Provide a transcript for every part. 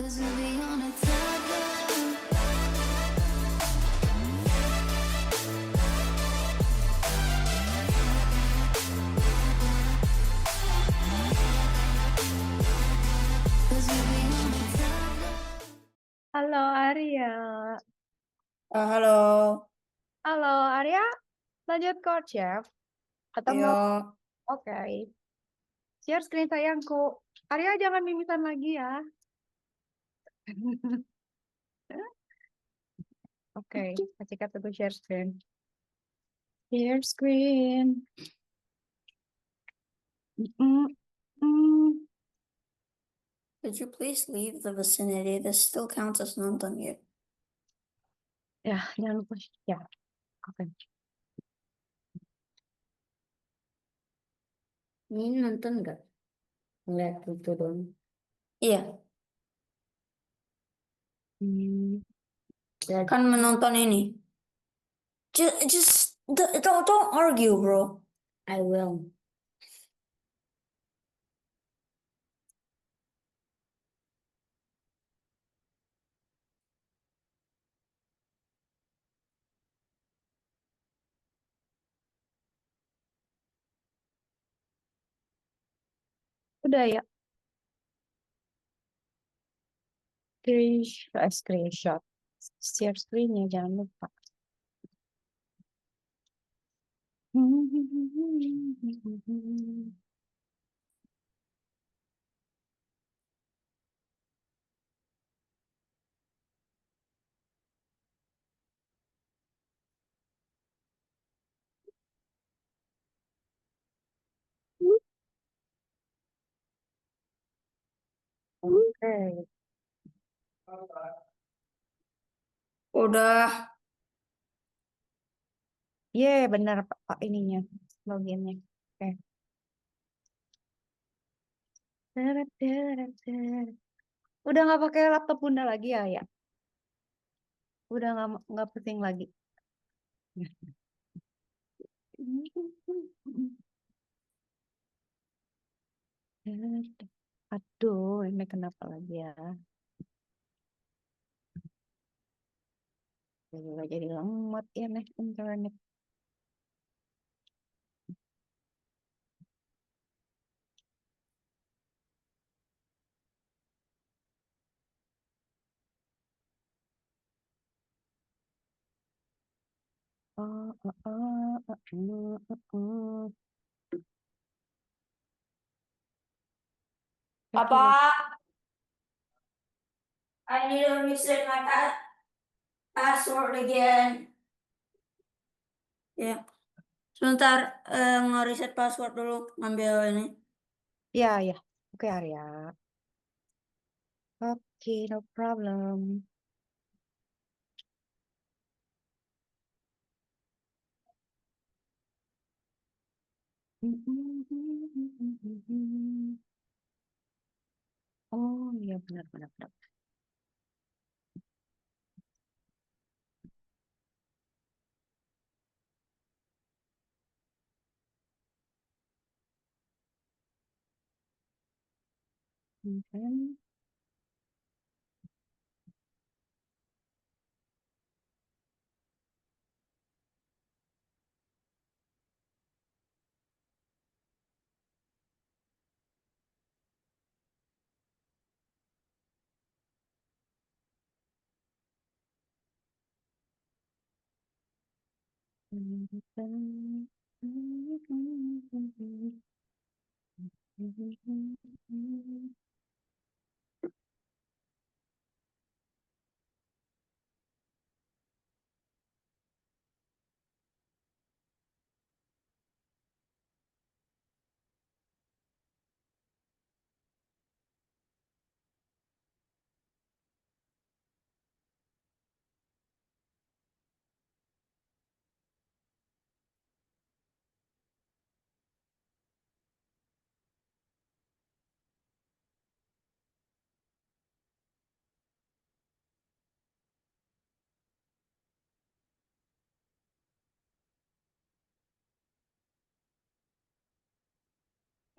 'Cause we'll be on a timeline. Halo Arya. Halo, Halo Arya, lanjut coach Chef. Atau ayo. mau? Oke. Share screen sayangku. Arya jangan mimisan lagi ya. Oke, kasih kata tuh share screen. Share screen. Mm-mm. Could you please leave the vicinity? This still counts as nonton yet. Ya, jangan lupa ya. Oke. Ini nonton nggak? Ngeliat itu dong. Iya, Hmm. kan menonton ini. Just don't argue, bro. I will. Udah ya. Screenshot. Share screennya jangan lupa. Oke. Udah. Benar Pak ininya loginnya. Oke. Udah nggak pakai laptop bunda lagi ya, ya? Udah nggak penting lagi. Aduh, ini kenapa lagi ya? Juga jadi lemot ya nih internet. Oh, oh, oh, oh, oh, oh, oh. Apa? I need to reset my password again. Ya, sebentar nge-reset password dulu, ngambil ini. Ya, ya. Oke, Arya. Oke, no problem. Oh, iya benar benar benar. Mhm.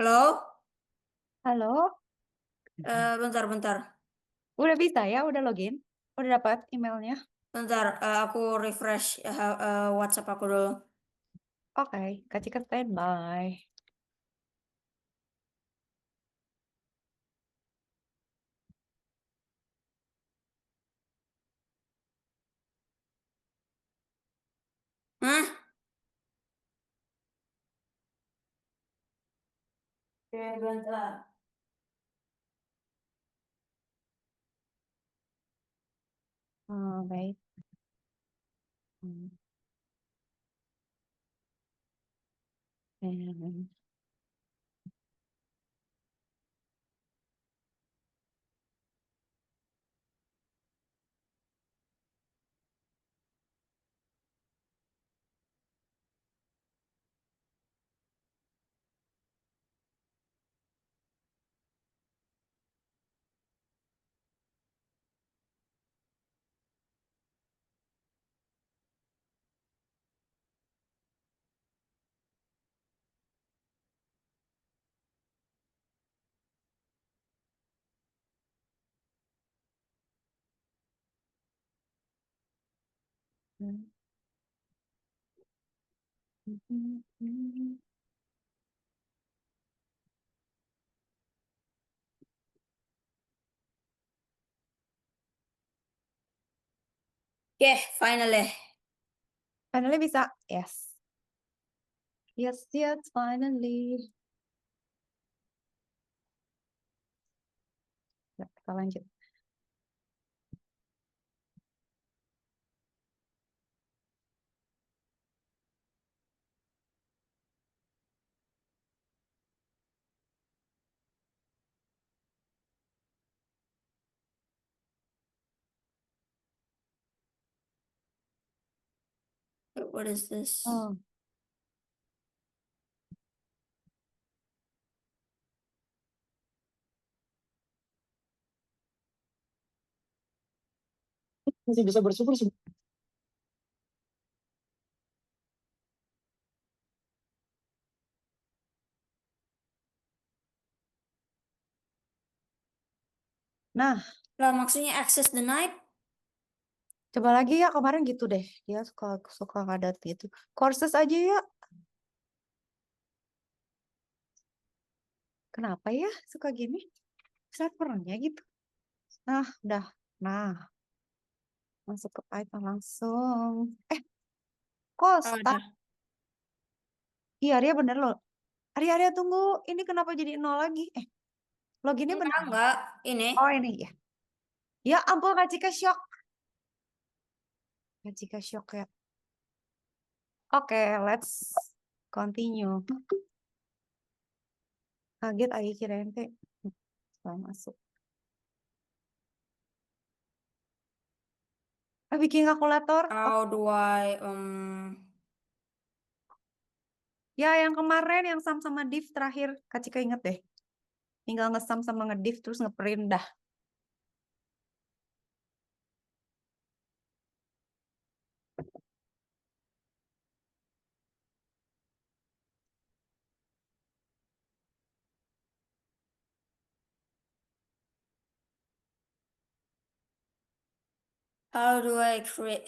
Halo? Halo? Bentar. Udah bisa ya? Udah login? Udah dapat emailnya? Bentar, aku refresh WhatsApp aku dulu. Oke, Kak Cika standby. Hah? Oke, bentar. Oh, baik. Hmm. Hmm. Hmm. Hmm. Hmm. Oke, finally. Finally bisa? Yes. Yes, yes, finally. Ya, kita lanjut. What is this? Oh, Masih bisa bersyukur nah, Lah maksudnya access denied? coba lagi ya. Kemarin gitu deh. Dia suka ngadat gitu. Courses aja ya. Kenapa ya suka gini? Servernya gitu. Nah, udah. Nah, masuk ke Python langsung. Kok Oh, start? udah. Iya, Arya bener loh. Arya, tunggu. Ini kenapa jadi nol lagi? Loginnya bener. Enggak. Ini. Oh, ini ya. Ya ampun, Kak Cika shock. Kak Cika shock ya. Oke, let's continue. Kaget Ayi kirain teh setelah masuk. Bikin kalkulator. How do I Ya, yang kemarin yang sum sama div terakhir. Kak Cika inget deh. Tinggal nge-sum sama nge-div terus nge-print dah. how do I create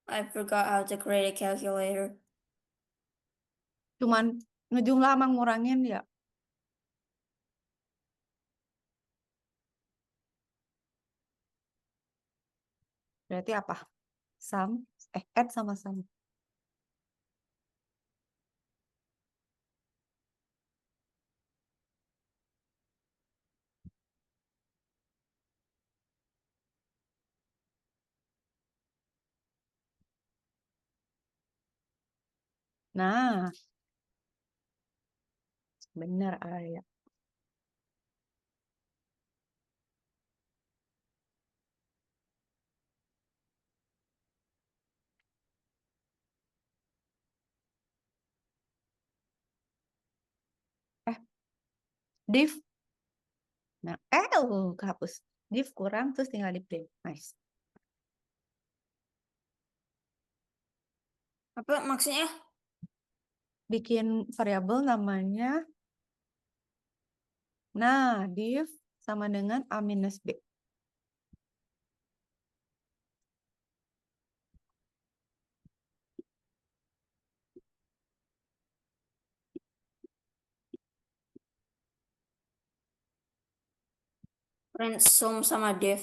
I forgot how to create a calculator. Cuman ngejumlah sama ngurangin ya. Berarti apa? Sum, add sama sum. Nah, bener Arya. Div. Nah, kehapus. Div kurang terus tinggal di print. Nice. Apa maksudnya? Bikin variabel namanya. Nah, div sama dengan A minus B. Print sum sama div.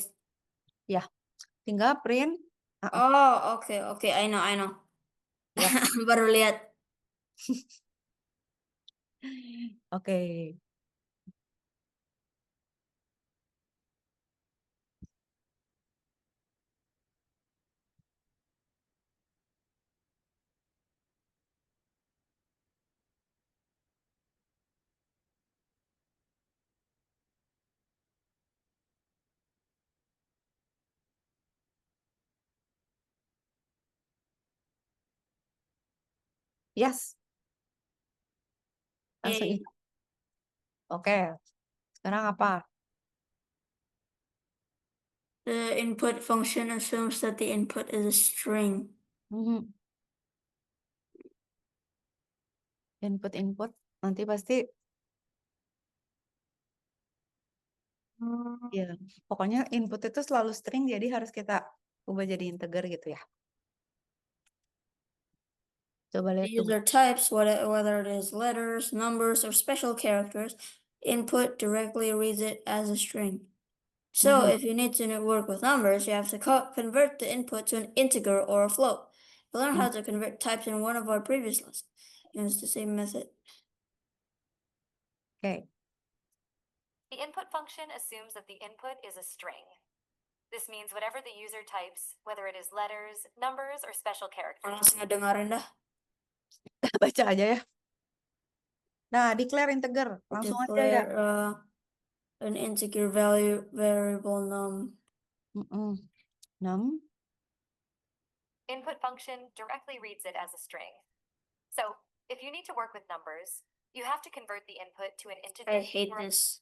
Tinggal print. Oh, oke, I know. Ya. Baru lihat. Oke. Yes. Langsung Yay. ini. Oke. Sekarang apa? The input function assumes that the input is a string. Mhm. Input. Nanti pasti ya. Pokoknya input itu selalu string, jadi harus kita ubah jadi integer gitu ya. Coba The lihat tuh. user types, whether it is letters, numbers, or special characters, input directly reads it as a string. So Mhm. if you need to work with numbers, you have to convert the input to an integer or a float. We learned how to convert types in one of our previous lessons. Use the same method. Oke. The input function assumes that the input is a string. This means whatever the user types, whether it is letters, numbers, or special characters. Langsung ngedengerin dah. Baca aja ya. Nah, declare integer. Langsung aja ya. Declare an integer variable num. Num. Input function directly reads it as a string. So, if you need to work with numbers, you have to convert the input to an integer. I hate or- this.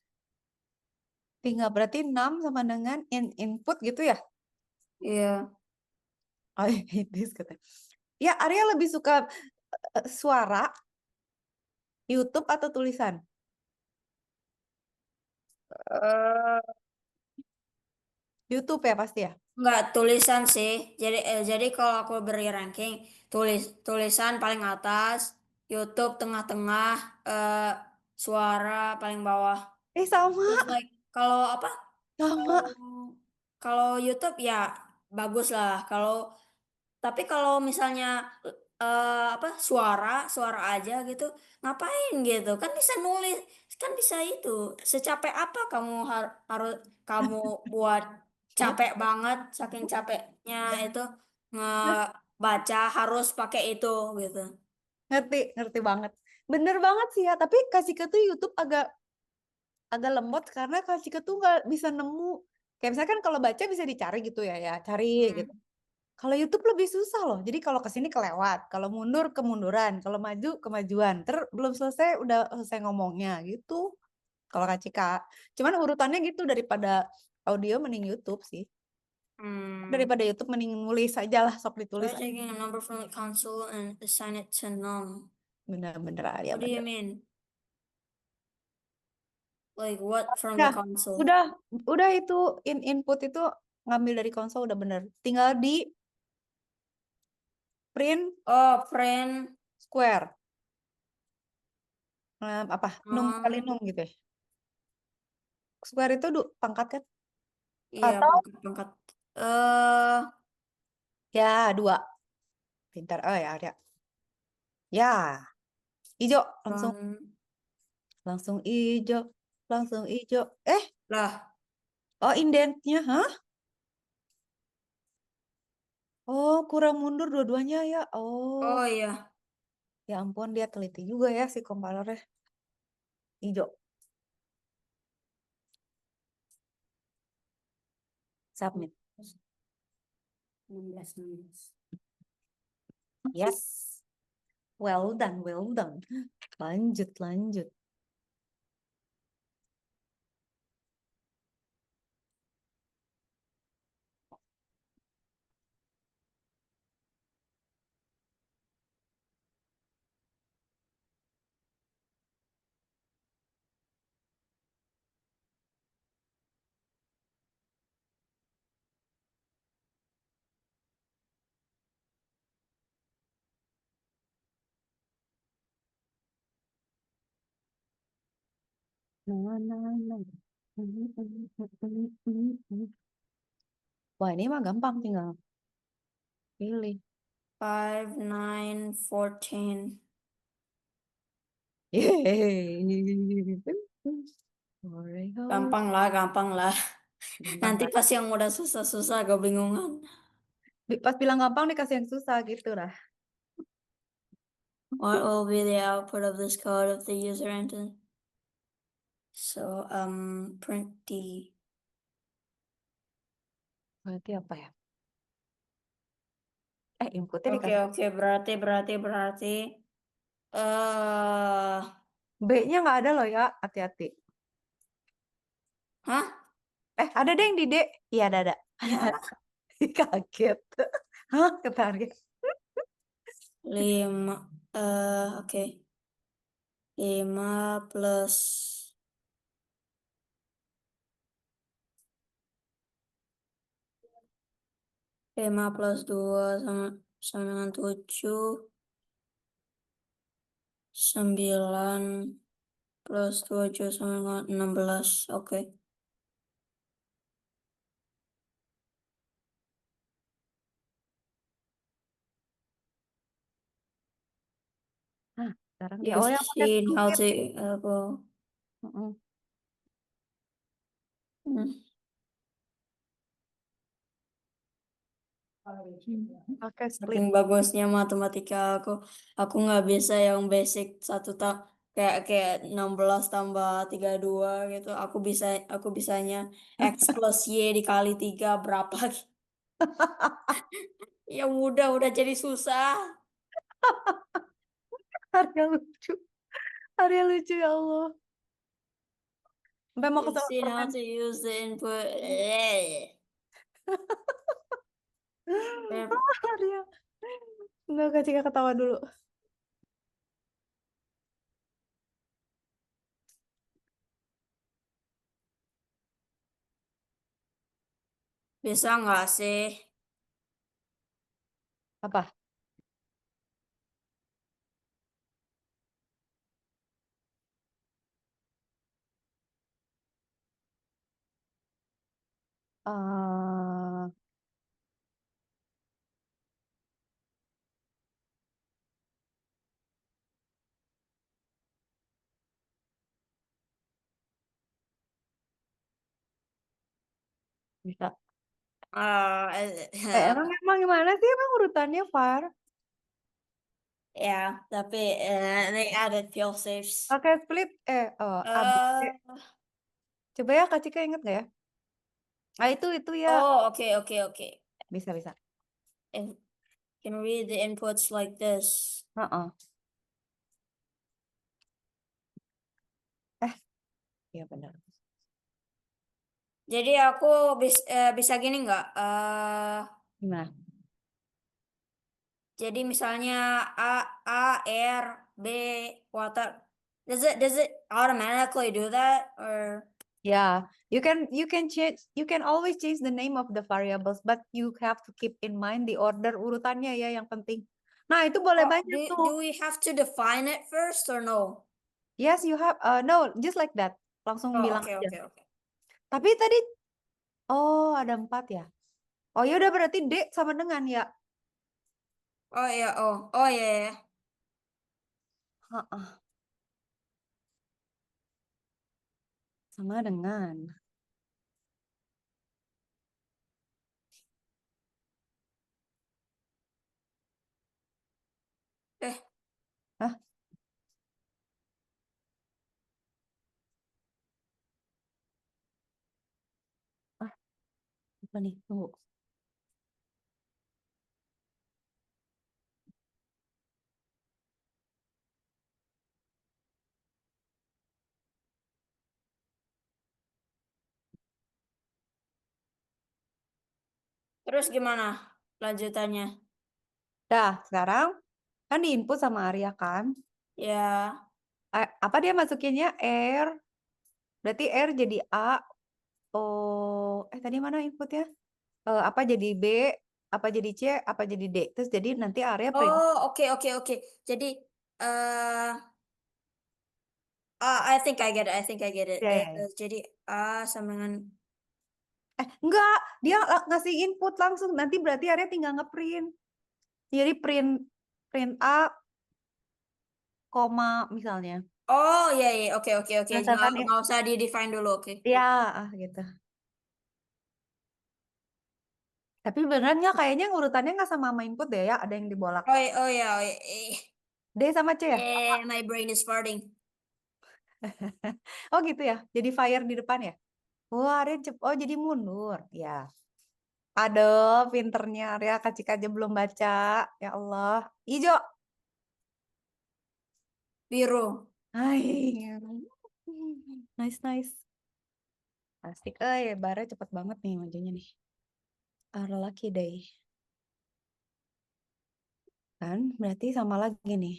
Tinggal berarti num sama dengan input gitu ya. Yeah. I hate this katanya. Ya, Arya lebih suka suara, YouTube atau tulisan? YouTube ya pasti ya. Enggak, tulisan sih. Jadi kalau aku beri ranking, tulisan paling atas, YouTube tengah-tengah, suara paling bawah. Sama. Terus like kalau apa? Sama. Kalau YouTube ya bagus lah. Tapi kalau misalnya apa suara aja gitu, ngapain gitu? Kan bisa nulis, kan bisa itu. Secapek apa kamu harus kamu buat capek banget, saking capeknya itu ngebaca harus pakai itu gitu. Ngerti banget. Bener banget sih ya, tapi Kasika tuh YouTube agak lemot karena Kasika tuh nggak bisa nemu. Kayak misalkan kalau baca bisa dicari gitu ya, cari gitu. Kalau YouTube lebih susah loh. Jadi kalau ke sini kelewat, kalau mundur kemunduran, kalau maju kemajuan. Belum selesai udah selesai ngomongnya gitu. Kalau Kak Cika. Cuman urutannya gitu, daripada audio mending YouTube sih. Daripada YouTube mending nulis aja lah, sok ditulis. Try taking a number from the console and assign it to num. Bener-bener Arya. What do you mean? Like what from Udah, the console? udah itu input itu ngambil dari konsol udah bener. Tinggal di print Oh, print. square. Apa? Num Oh. kali num gitu ya. Square itu pangkat kan? Iya, Atau pangkat. ya 2. Pintar. Oh ya Arya. Ya. Hijau langsung hijau. Langsung hijau. Lah. Oh, indentnya, hah? Oh, kurang mundur dua-duanya ya. Oh, Oh iya. ya ampun, dia teliti juga ya si kompilernya. Hijau. Submit. 16. Yes. Well done. Lanjut. Nah. Wah, ini mah gampang, tinggal pilih. 5, 9, 14. Yeay. Hore, hore. Gampang lah, gampang lah. Gampang Nanti lah. pas yang udah susah-susah kebingungan. Pas bilang gampang dikasih yang susah gitu lah. What will be the output of this code if the user enters? So, print D. Berarti apa ya? Inputnya Oke, dikasih. oke, berarti. Eh, B-nya nggak ada loh ya, hati-hati. hah? Ada deh yang di D. Iya, ada. Ya lah. Kaget. Hah, ketarik. 5, oke. 5 plus 5 plus 2 sama dengan 7. 9 plus 7 sama dengan 16. Oke. Nah, sekarang dia. You've Oh, yang pakai seen how split. to go. Mm-mm. Hmm. Pakai split. Saking bagusnya matematika aku nggak bisa yang basic kayak 16 tambah 32 gitu. Aku bisanya X plus Y dikali 3 berapa gitu. Ya udah jadi susah. Arya lucu. Arya lucu, ya Allah. Sampai mau You've kesel seen how permen. to use the input. Arya. Enggak, Kak Cika ketawa dulu. Bisa nggak sih? Apa? Eh, bisa. Emang gimana sih emang urutannya, Far? Ya, tapi they added fail safes. Pakai split, A, B, C. Coba ya, Kak Cika inget nggak ya? Itu ya. oke. Bisa. If can read the inputs like this. Heeh. Iya benar. Jadi aku bisa gini nggak? Gimana? Jadi misalnya A, air, B, water. Does it automatically do that or? Yeah, you can always change the name of the variables, but you have to keep in mind the order urutannya ya yang penting. Nah, itu boleh banyak Do tuh. we have to define it first or no? Yes, you have no, just like that. Langsung bilang Oke. aja. Tapi tadi ada 4 ya. Oh ya udah berarti D sama dengan ya. Oh ya, ya. Heeh. Sama dengan. Hah? Apa nih? Tunggu. Terus gimana lanjutannya? Dah, sekarang kan di input sama Arya kan. Ya. Apa dia masukinnya? R. Berarti R jadi A. Tadi mana inputnya? Apa jadi B, apa jadi C, apa jadi D. Terus jadi nanti area print. Oh, oke. Jadi I think I get it. I think I get it. Ya, ya, ya. Jadi A sama dengan Enggak, dia ngasih input langsung. Nanti berarti Arya tinggal ngeprint. Jadi print A, koma misalnya. oh iya iya oke. Misalkan ya, Nggak usah di define dulu oke. ya gitu. Tapi benerannya kayaknya urutannya nggak sama sama input deh ya, ada yang dibolak. Oh iya. D sama C ya? My brain is farting. Oh gitu ya, jadi fire di depan ya? Wah, Arya oh jadi mundur, ya. Aduh, pinternya Arya, Kacik aja belum baca. Ya Allah. Ijo. Biru. Hai. Nice. Asik, Bara cepet banget nih majunya nih. Are lucky day. Kan, berarti sama lagi nih.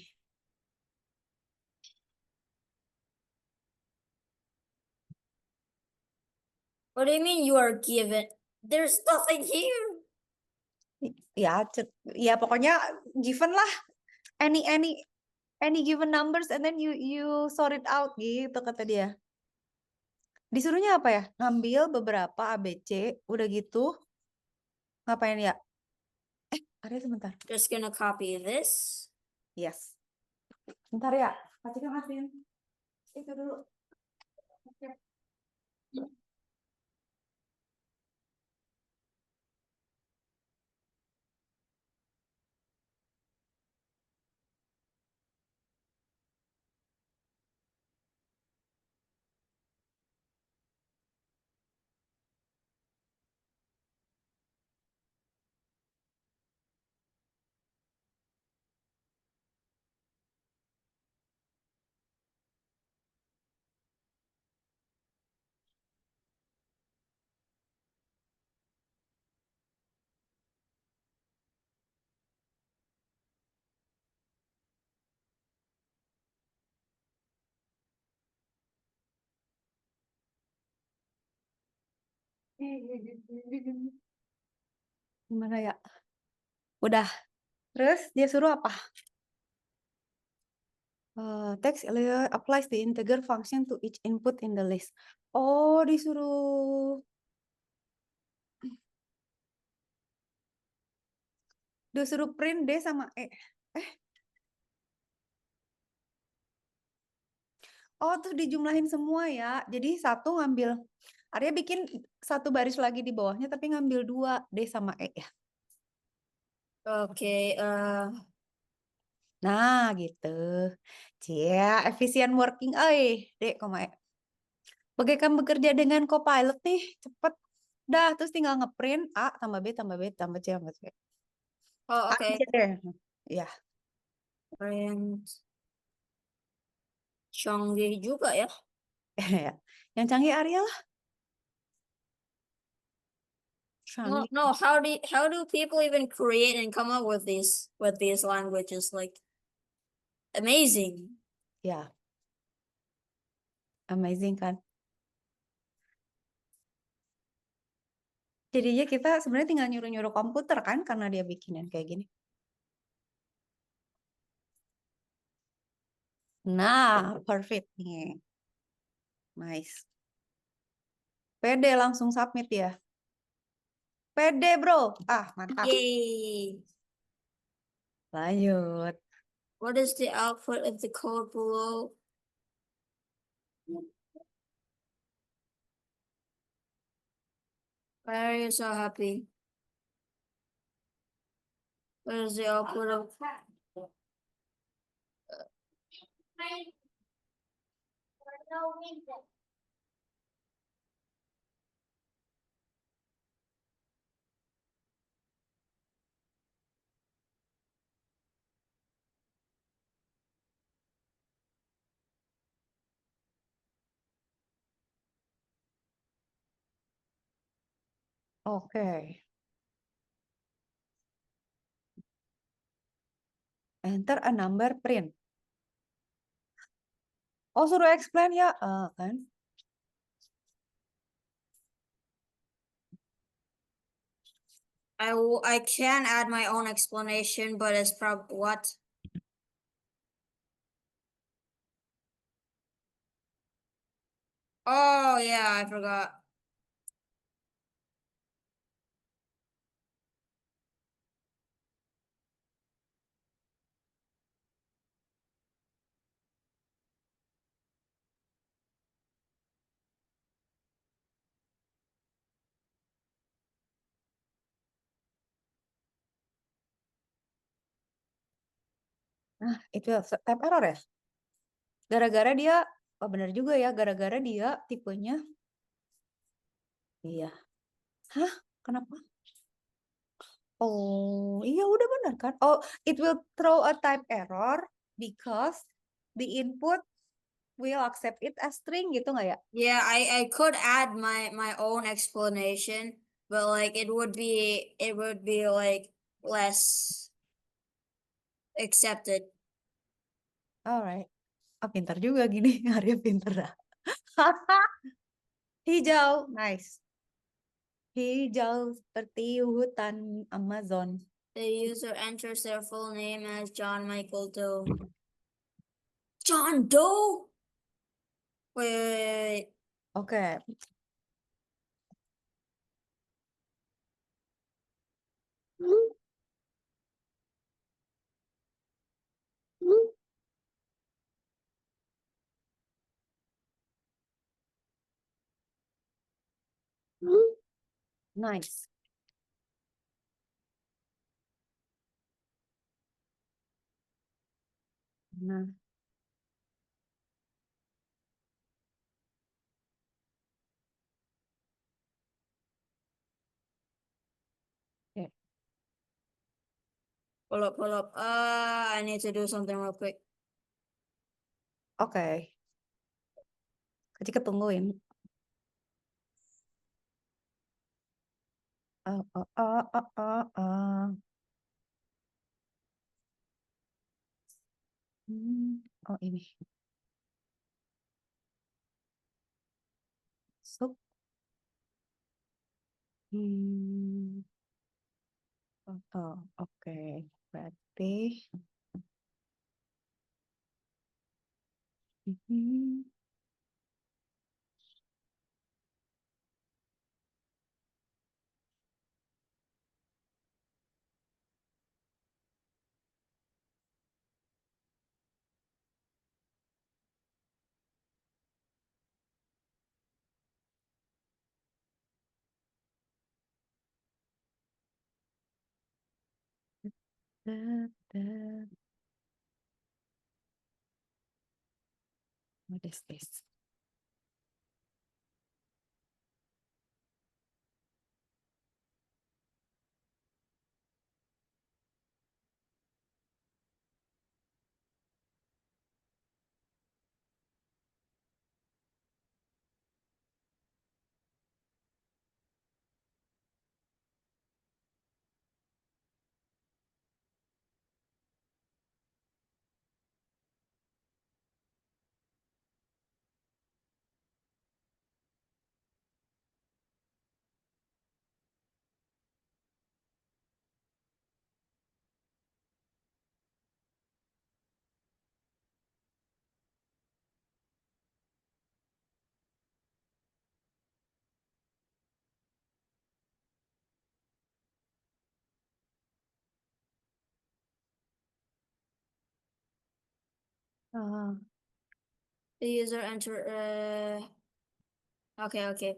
What do you mean you are given? There's nothing here. Ya, ya pokoknya given lah. Any given numbers and then you sort it out gitu kata dia. Disuruhnya apa ya? Ngambil beberapa ABC, udah gitu. Ngapain ya? Arya sebentar. Just gonna copy this. Yes. Bentar ya. Pasti kan kasihin. Itu dulu. Oke. Gimana ya? Udah. Terus dia suruh apa? Text area applies the integer function to each input in the list. Oh, disuruh print D sama E. Oh, tuh dijumlahin semua ya. Jadi satu ngambil, Arya bikin satu baris lagi di bawahnya, tapi ngambil 2, D sama E ya. Oke. Nah, gitu. Cia, efisien working. D, koma E. Bagaikan bekerja dengan Copilot nih, cepet. Dah, terus tinggal ngeprint A tambah B tambah B tambah C tambah C. Oh oke. Aja deh. Ya. Print. Canggih juga ya. Yang canggih Arya lah. No, Canggih. how do people even create and come up with these languages? Like amazing. Ya. Amazing kan. Jadinya kita sebenarnya tinggal nyuruh-nyuruh komputer kan karena dia bikinin kayak gini. Nah, perfect nih. Nice. Pede langsung submit ya. Pede bro. Mantap. Yay. Lanjut. What is the output of the code below? Why are you so happy? What is the output of Oke. Enter a number print. Oh, suruh explain ya, kan? I can add my own explanation, but it's probably what? Oh yeah, I forgot. Nah, itu ya, type error ya. Gara-gara dia, oh bener juga ya, gara-gara dia tipenya, iya. Hah? Kenapa? Oh, iya udah bener kan? Oh, it will throw a type error because the input will accept it as string gitu nggak ya? Yeah, I could add my own explanation, but like it would be like less accepted. Alright. Ah, pintar juga gini. Arya pintar dah. Hijau, nice. Hijau seperti hutan Amazon. The user enters their full name as John Michael Doe. John Doe? Wait. Oke. Nice. Nah, oke. Pull up, pull up. I need to do something real quick. Oke. Kecil ketungguin. Oh, oh, oh, oh, oh, oh. Oh ini. Sup. Oh, oh, oke. Berarti. Da, da. What is this? Ah, The user enter. Okay, okay.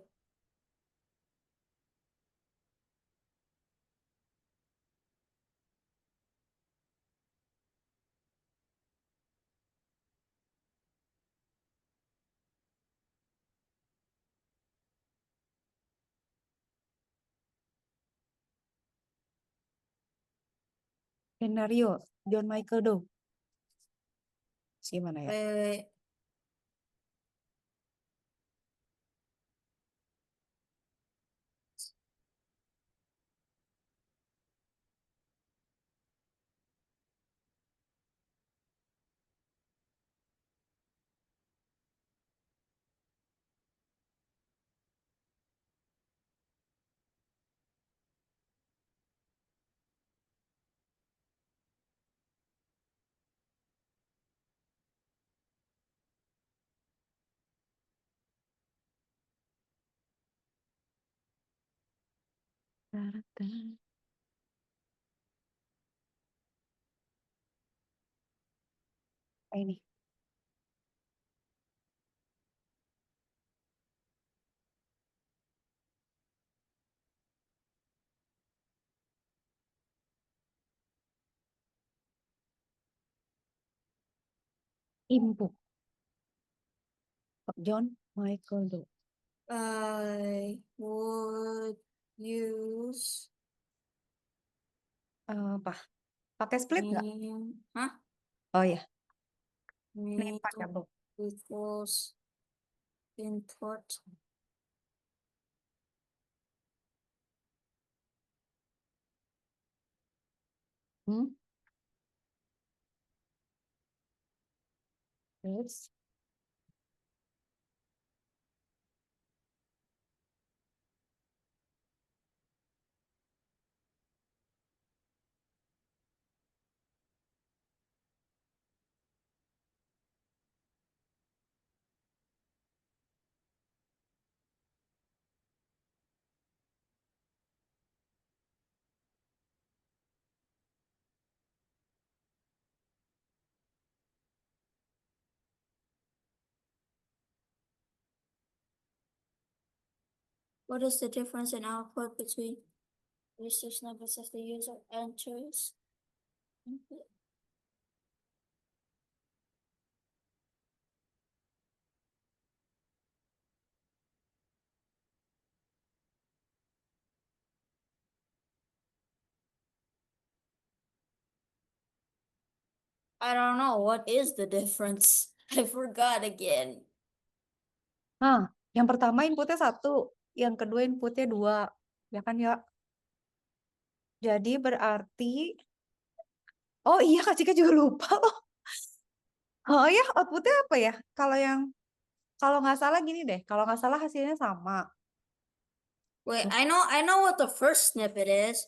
skenario John Michael Doe. Gimana ya? Wait. Ini. Input. John Michael Do. I would use Apa? Pakai split nggak? Hah? Oh ya, name Name variable. equals input. Hmm? Terus What is the difference in output between research numbers as the user enters? Input? I don't know. What is the difference? I forgot again. Nah, yang pertama inputnya 1, yang kedua inputnya 2. Ya kan ya? Jadi berarti, oh iya Kak Cika juga lupa loh. Oh ya, outputnya apa ya? Kalau nggak salah gini deh, kalau nggak salah hasilnya sama. Wait, I know what the first snippet is.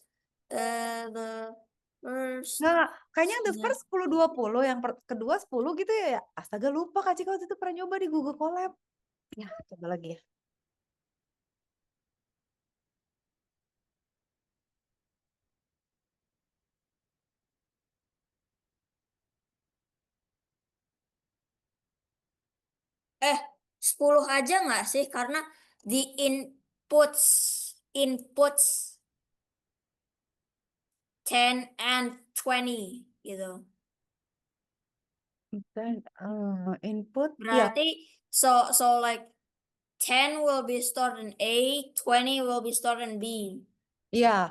The first Nggak, kayaknya the snip. first 10-20, yang kedua 10 gitu ya. Astaga lupa Kak Cika waktu itu pernah nyoba di Google Colab. Ya, coba lagi ya. Eh, 10 aja nggak sih? Karena di inputs 10 and 20 gitu. Dan input, ya, Berarti so like 10 will be stored in A, 20 will be stored in B. ya.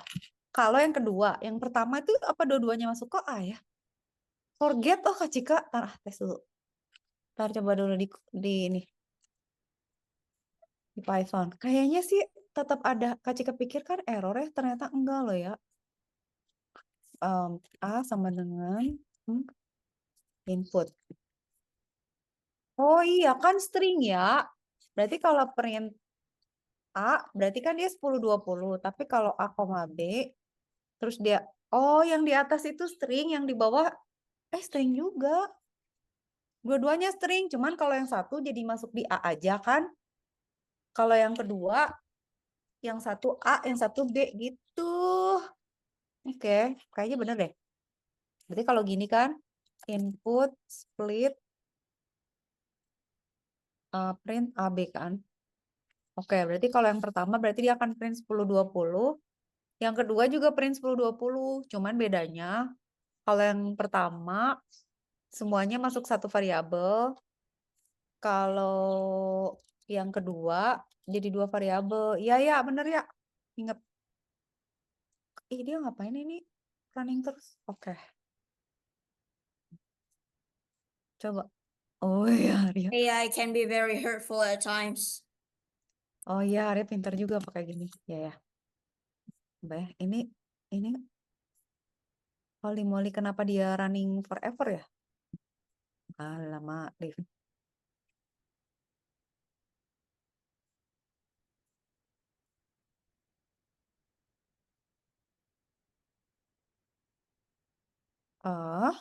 Kalau yang kedua, yang pertama itu apa dua-duanya masuk ke A ya? Forget, oh Kak Cika, tes dulu. Ntar coba dulu di ini, di Python. Kayaknya sih tetap ada, Kak Cika pikir kan error ya, ternyata enggak loh ya. A sama dengan input. Oh iya kan string ya. Berarti kalau print A, berarti kan dia 10-20. Tapi kalau A, B, terus dia, oh yang di atas itu string, yang di bawah, string juga. Dua-duanya string, cuman kalau yang satu jadi masuk di A aja kan. Kalau yang kedua, yang satu A, yang satu B gitu. Oke, kayaknya bener deh. Berarti kalau gini kan, input, split, print AB kan. Oke, berarti kalau yang pertama berarti dia akan print 10-20. Yang kedua juga print 10-20. Cuman bedanya, kalau yang pertama semuanya masuk satu variabel. Kalau yang kedua jadi 2 variabel. Iya, ya, bener ya. Ingat. Dia ngapain ini? Running terus. Oke. Coba. Oh iya, Arya. AI can be very hurtful at times. Oh iya, Arya pintar juga pakai gini. Ya, ya. Coba ya. Ini Holy moly, kenapa dia running forever ya? Alamak, Liv. Ah,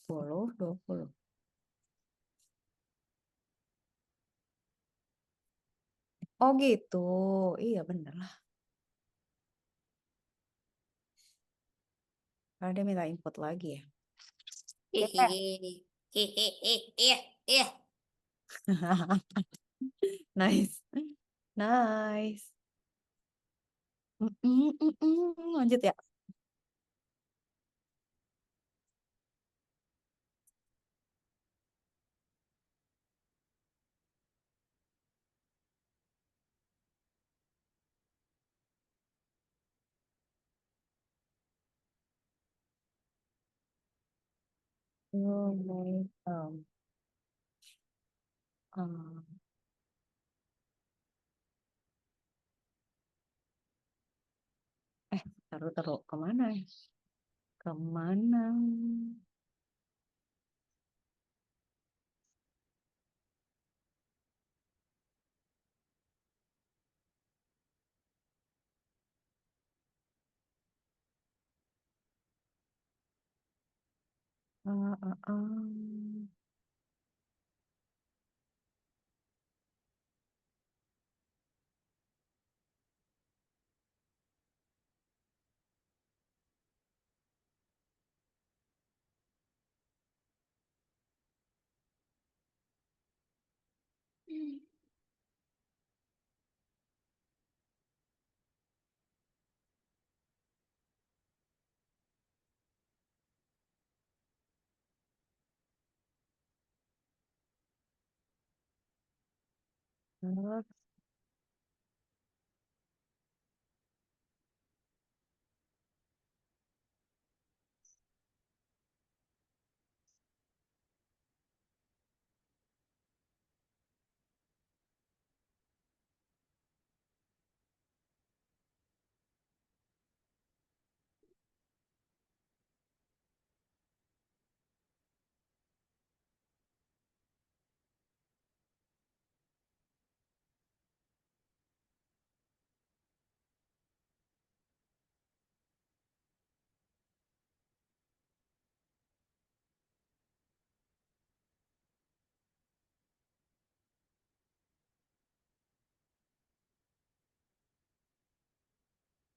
10-20. Oh gitu. Iya bener lah. Karena dia minta input lagi ya. Hihihi. Hihihi. Iya. Nice. Nice. Lanjut ya. Mulai, um, taruh kemana ya? Kemana? Ah, ah, ah. Terus,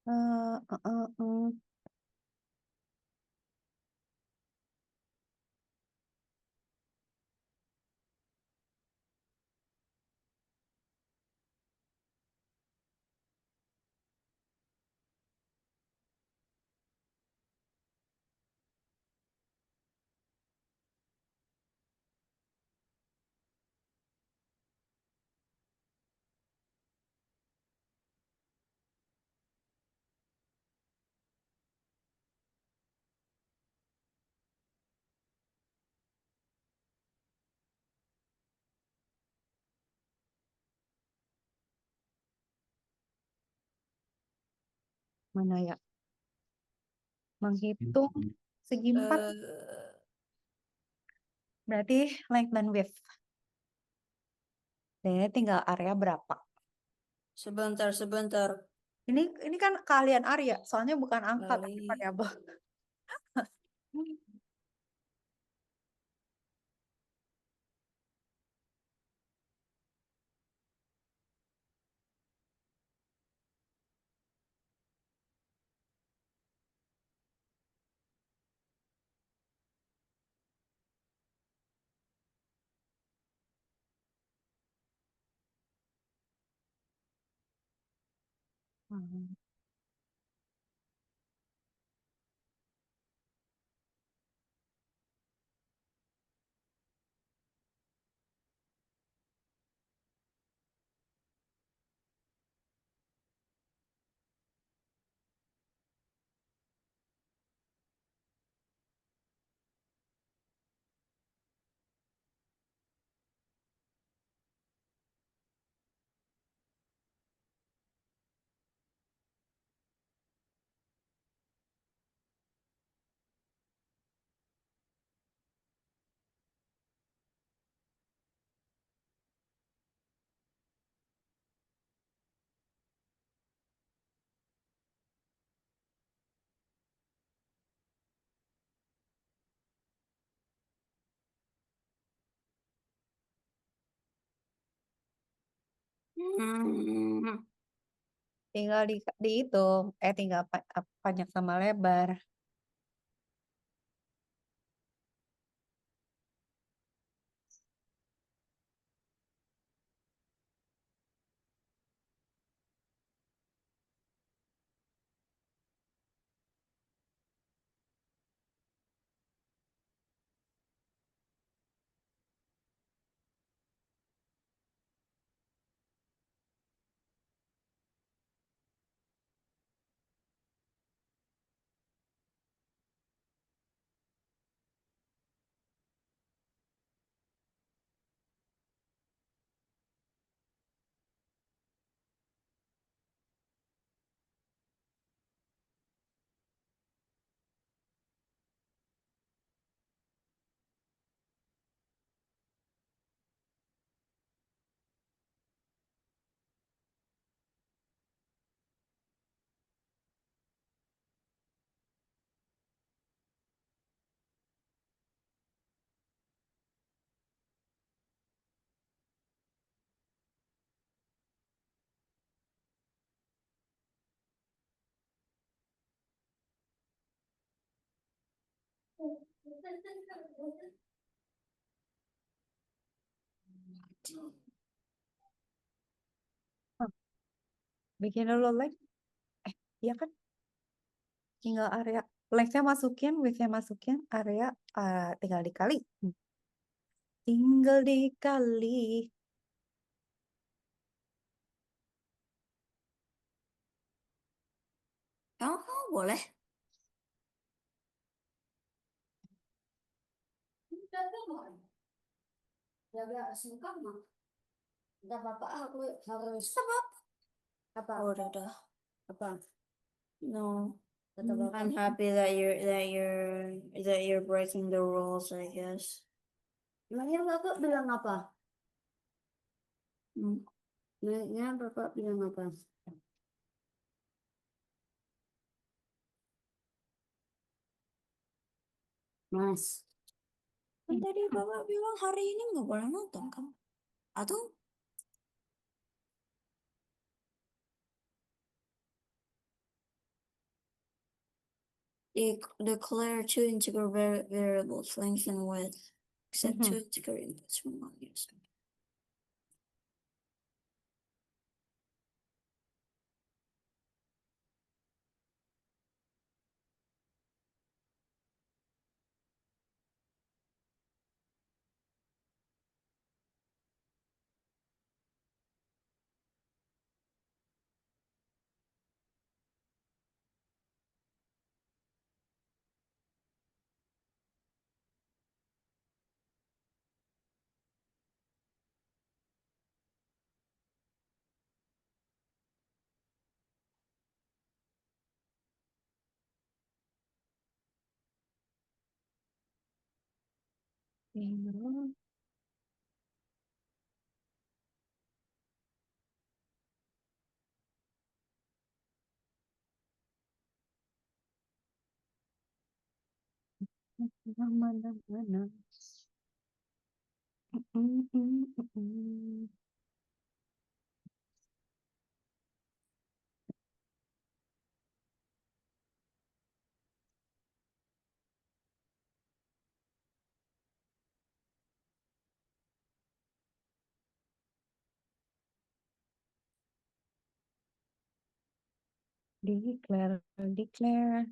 ah, ah, ah, ah. Mana ya? Menghitung segi 4 Eh, berarti length dan width. Dan ini tinggal area berapa? sebentar. Ini kan kalian area, soalnya bukan angka tapi Kali. variabel. Hmm. Hmm. Tinggal dihitung, tinggal panjang sama lebar. Bikin dulu like. Iya kan? Tinggal area like-nya masukin, width-nya masukin, area tinggal dikali. Tinggal dikali. Kamu boleh. Jaga suka mah. Enggak apa-apa, aku harus apa? Oh, udah. Apa? No. Kata bapak. I'm happy that you're breaking the rules, I guess. Emangnya bapak bilang apa? Hmm. Emangnya bapak bilang apa? Mas, Kan tadi Bapak bilang hari ini nggak boleh nonton kan? Atau declare two integer variables, length and width, except Mhm. two integer inputs from one user. Mana-mana. Declare, declare.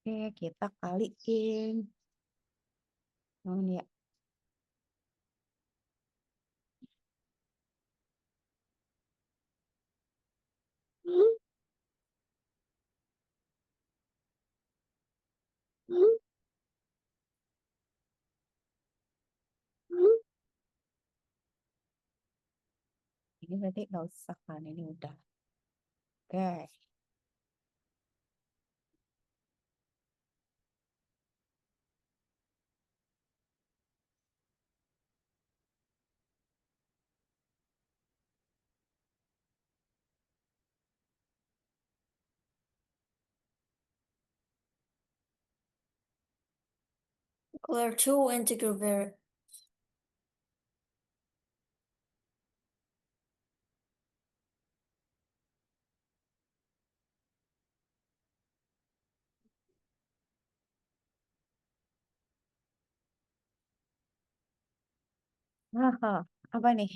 Oke, kita kaliin. Oh, ini ya. Ini berarti nggak usah kan, ini udah. Oke. Declare two integer Aha, apa nih?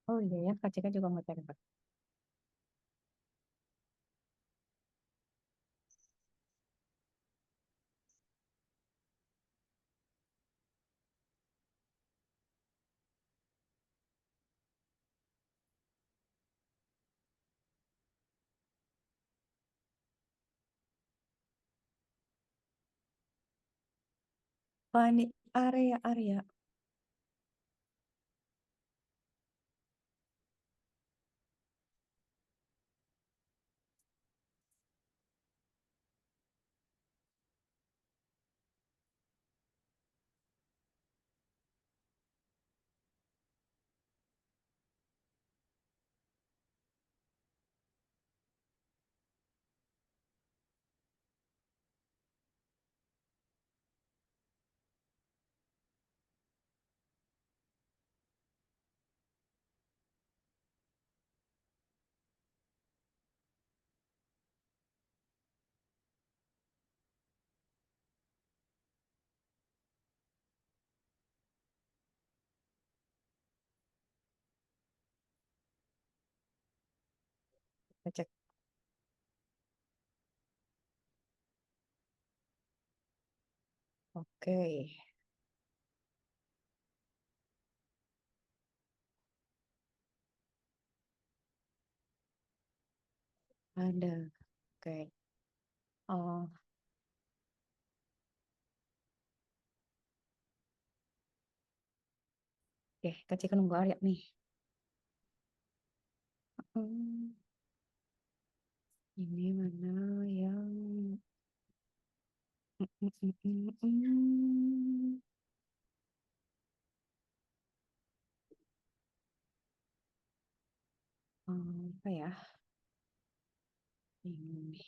Oh iya ya, Kak Cika juga mau cari. Fani area. Kita cek. Oke. Ada. Oke. Oh, oke. Kita cek nunggu Arya nih. Hmm, ini mana yang apa ya? Ini.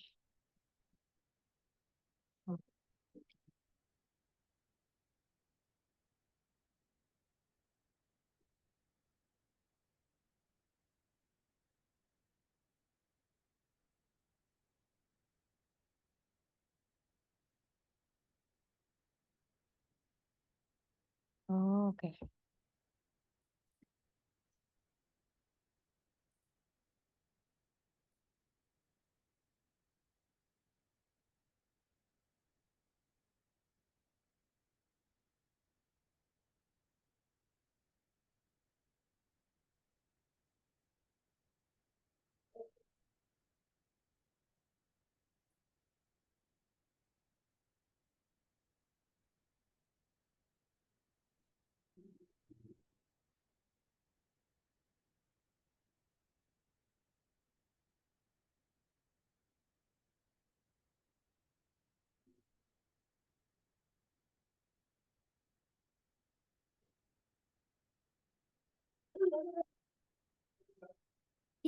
Oh, oke.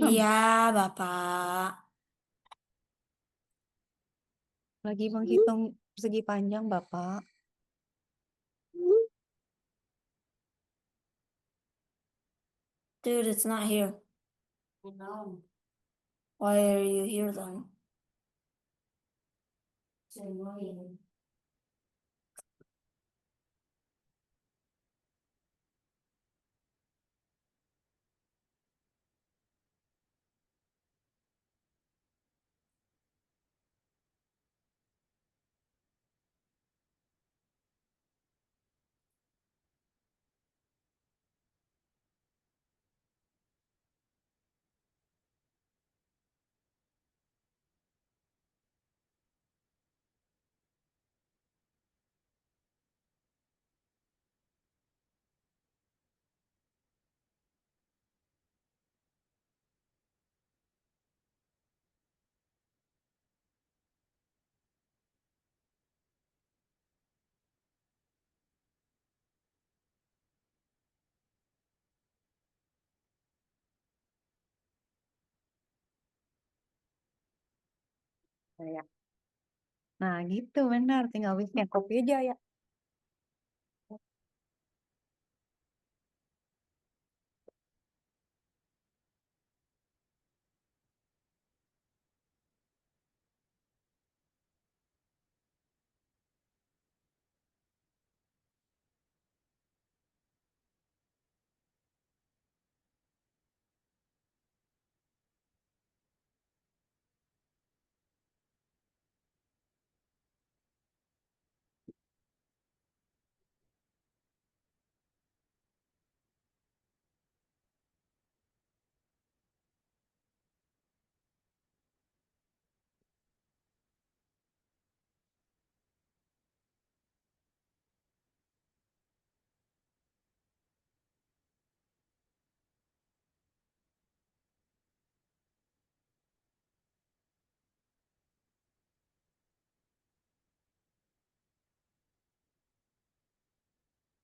Iya, Bapak. Lagi menghitung persegi panjang, Bapak. Dude, it's not here. Why are you here then? Ya. Nah, gitu benar. Tinggal wisnya kopi aja ya.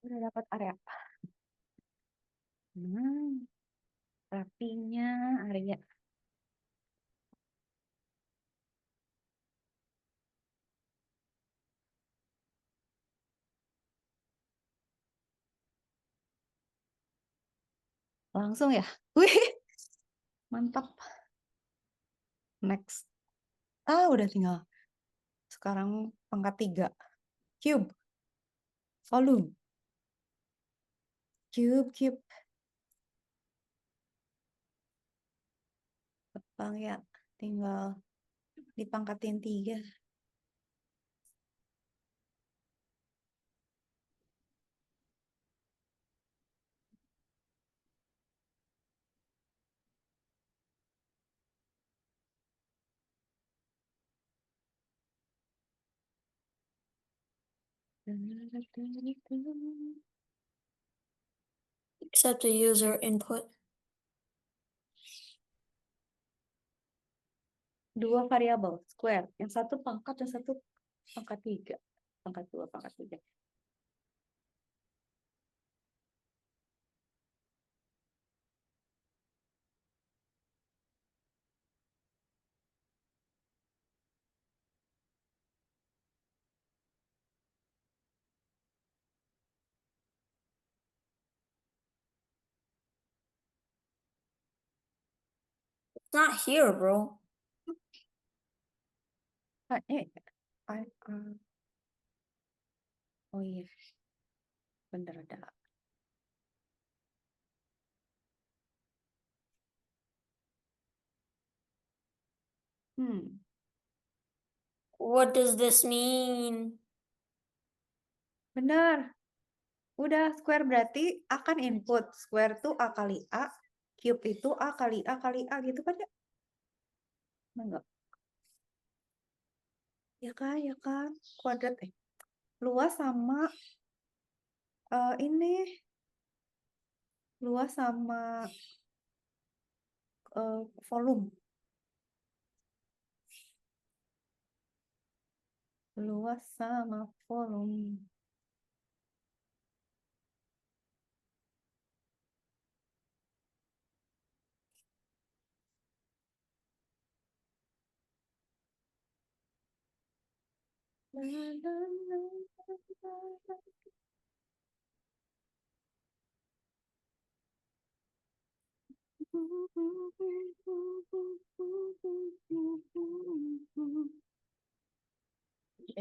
Udah dapat area. Rapinya area. Langsung ya. Wih, mantap. Next. Udah tinggal. Sekarang pangkat 3. Cube. Volume. Cube. Gampang ya. Tinggal dipangkatin 3. Accept the user input. 2 variabel square. Yang satu pangkat, yang satu pangkat 3. Pangkat 2, pangkat 3. It's not here, bro. Oh iya. Bener ada. What does this mean? Benar. Udah, square berarti akan input. Square tuh A kali A. Cube itu A kali A kali A gitu kan ya? Enggak. Ya kan. Kuadrat luas sama ini. Luas sama volume. Luas sama volume.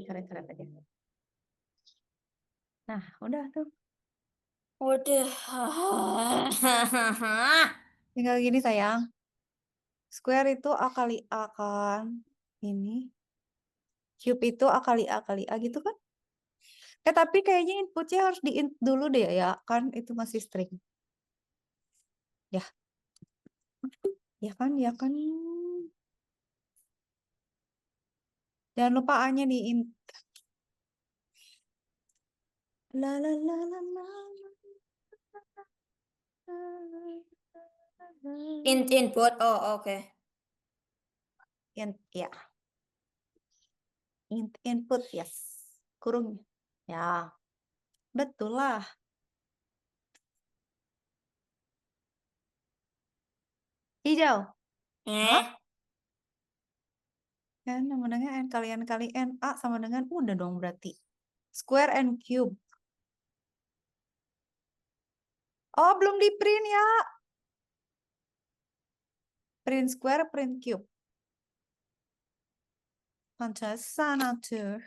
Coret-coret aja. Nah, udah tuh. Udah. Tinggal gini sayang. Square itu A kali A kan. Ini. Cube itu A kali A kali A gitu kan? Tapi kayaknya inputnya harus di-int dulu deh ya. Kan itu masih string. Ya. Ya kan? Jangan lupa A-nya di-int. La la la la la. Input. Oh, oke. Ya. Input, yes. Kurung. Ya. Betul lah. Hijau. Hah? N sama dengan N kalian kali N. A sama dengan udah dong berarti. Square and cube. Oh, belum di print ya. Print square, print cube. Pantesan atuh.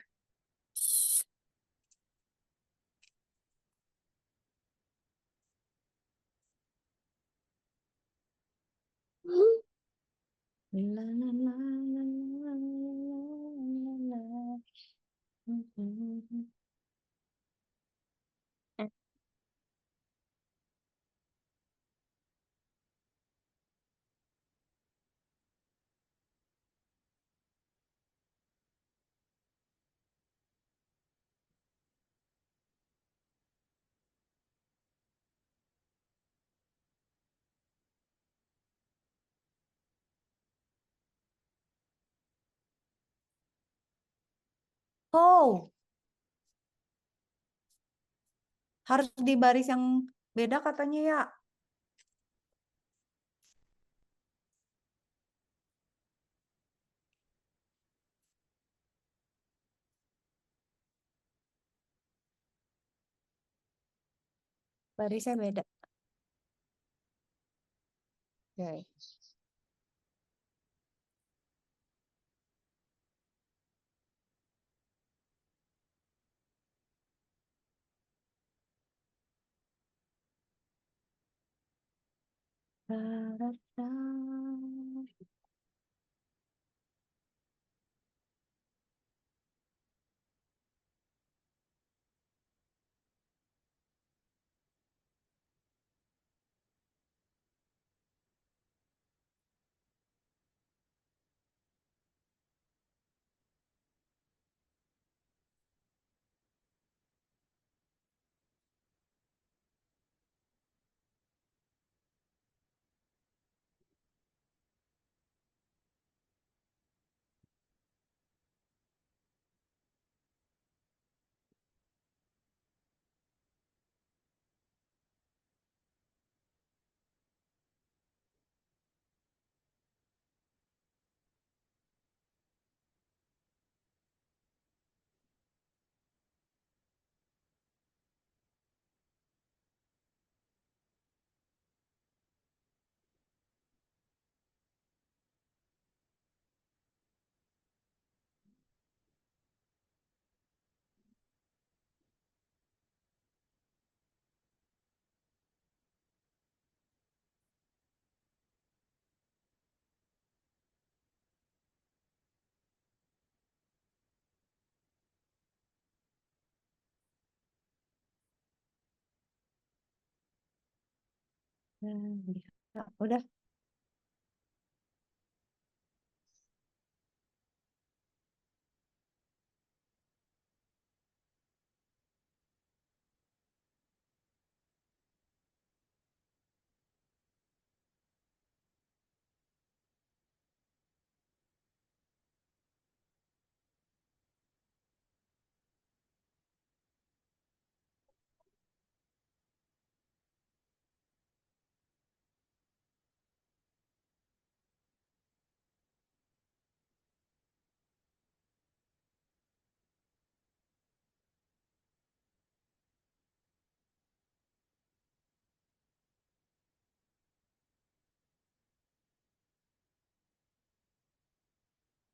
La, la, la, la, la, la, la, la. Oh, harus di baris yang beda katanya ya. Barisnya beda. Oke. Bisa. Udah.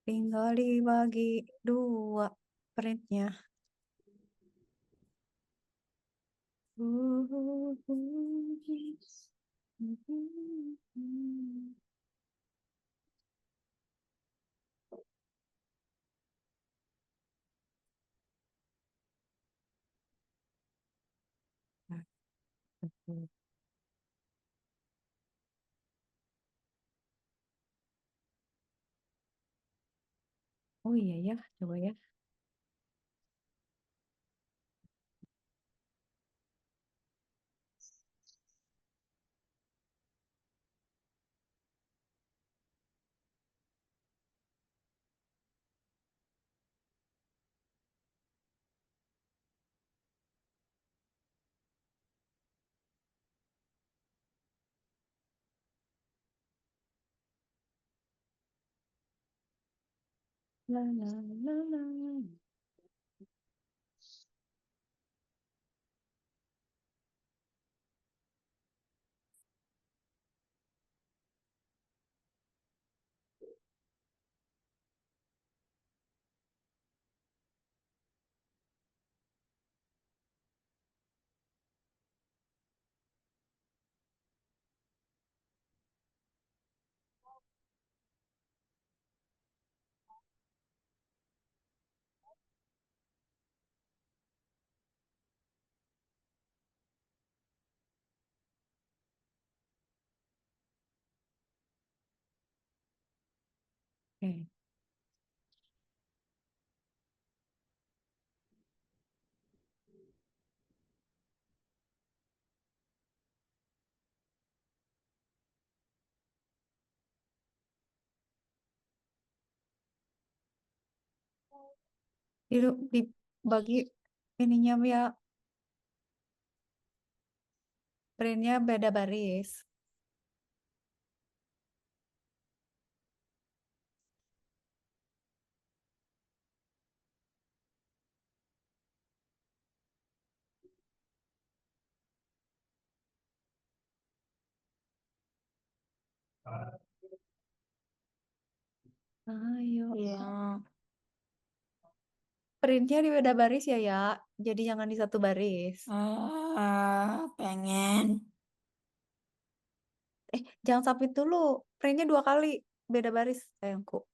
Tinggal dibagi 2 printnya. Oh iya ya, coba ya. La la la la. Oke. Dibagi ininya ya. Printnya beda baris. Ayo. Iya. Printnya di beda baris ya. Jadi jangan di satu baris. Pengen. Jangan submit dulu. Printnya 2 kali. Beda baris, sayangku.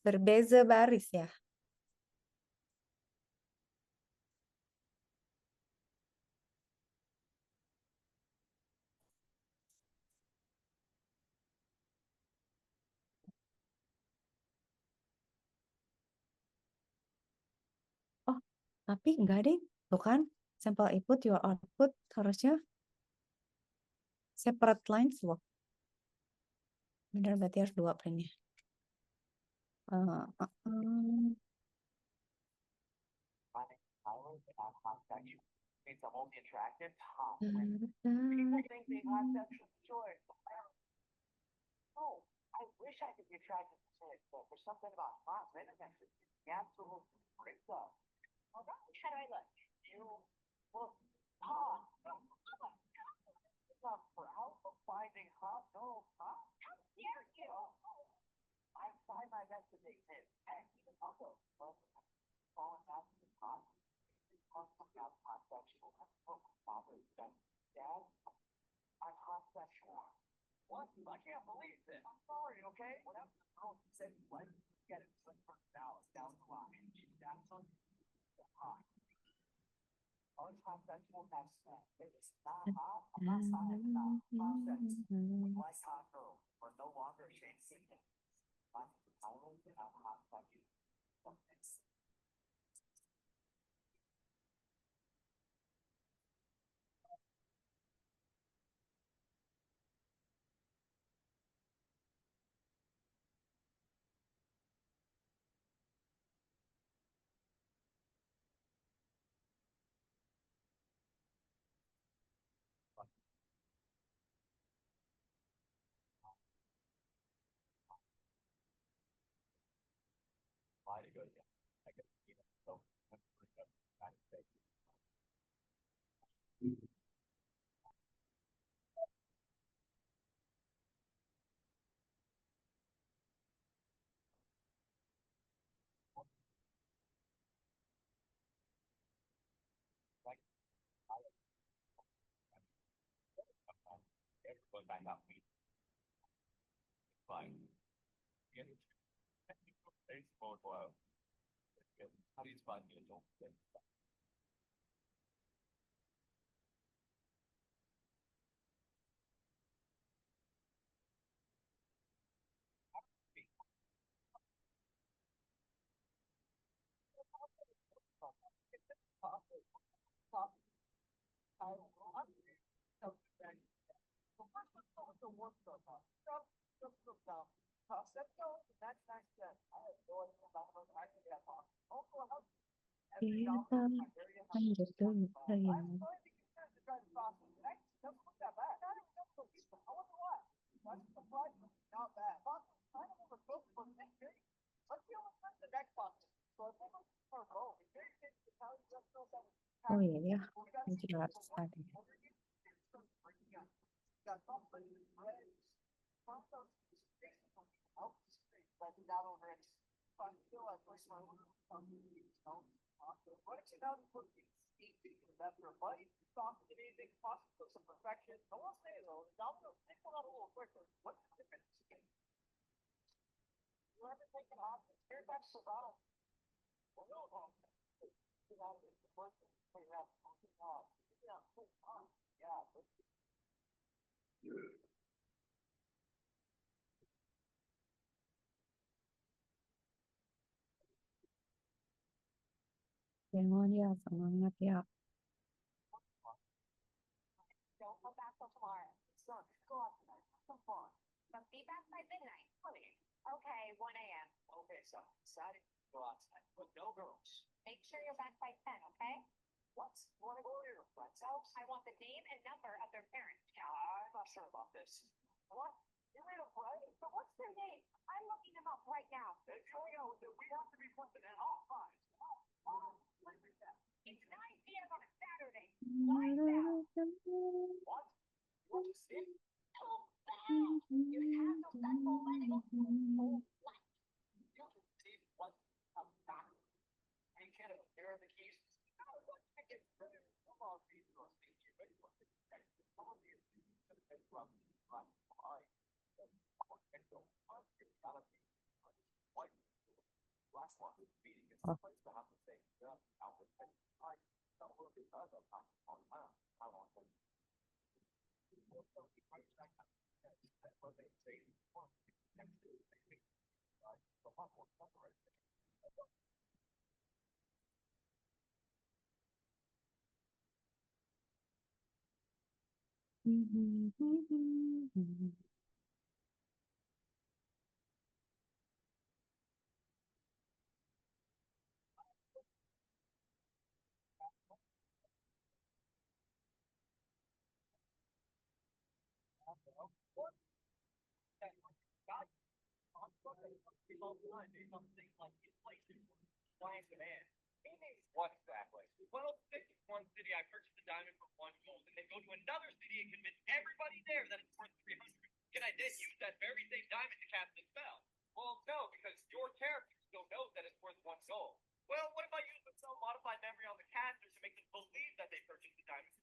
Berbeza baris ya. Oh, tapi enggak deh. Tuh kan, sampel input, your output harusnya separate lines loh. Bener, berarti harus 2 printnya. Kita lanjut dulu sayang. Oh iya ya, ini juga harus ada. Jangan ya, semangat ya. Make sure you're back by 10, okay? What? You want to go to your friend's house? I want the name and number of their parents. I'm not sure about this. What? You made a friend? But what's their name? I'm looking them up right now. If you hang out with them, we have to be something at all times. It's 9 p.m. on a Saturday. Why now? What? You want to see? So bad. You have no sense already. Oh, what? You can see what I'm not. Hey, kiddo, here are the keys. No, what? I can come on, these are things you ready for. Come on, these from right. Last one, meeting is the place to have the same stuff. Out with it. I don't look at other on how long. That's what they say. What exactly? Well, think in one city I purchased a diamond for 1 gold, and then go to another city and convince everybody there that it's worth 300. And I did use that very same diamond to cast the spell. Well, no, because your character still knows that it's worth 1 gold. Well, what if I use the spell modified memory on the caster to make them believe that they purchased the diamond?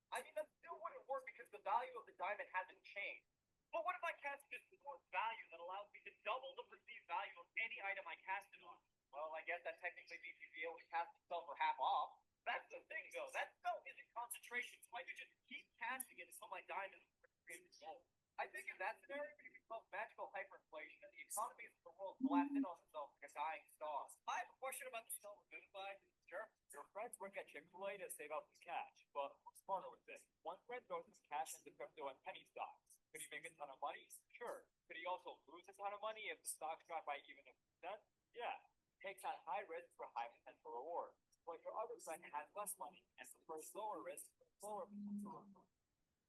I mean, that still wouldn't work because the value of the diamond hasn't changed. But what if I cast this more value that allows me to double the perceived value of any item I cast it on? Well, I guess that technically means you'd be able to cast the spell for half off. That's the thing, though. That spell isn't concentration, so I could just keep casting it until my diamond is gold. I think in that scenario, it becomes magical hyperinflation, and the economies of the world collapse in on themselves like a dying star. I have a question about the spell Vivify. Sure. Your friends work at Chick-fil-A to save up the cash, but what's smarter with this? One friend throws his cash into crypto and penny stocks. Could he make a ton of money? Sure. Could he also lose a ton of money if the stocks drop by even a percent? Yeah. Takes on high risk for high potential reward. But your other friend has less money and prefers lower risk for lower potential reward.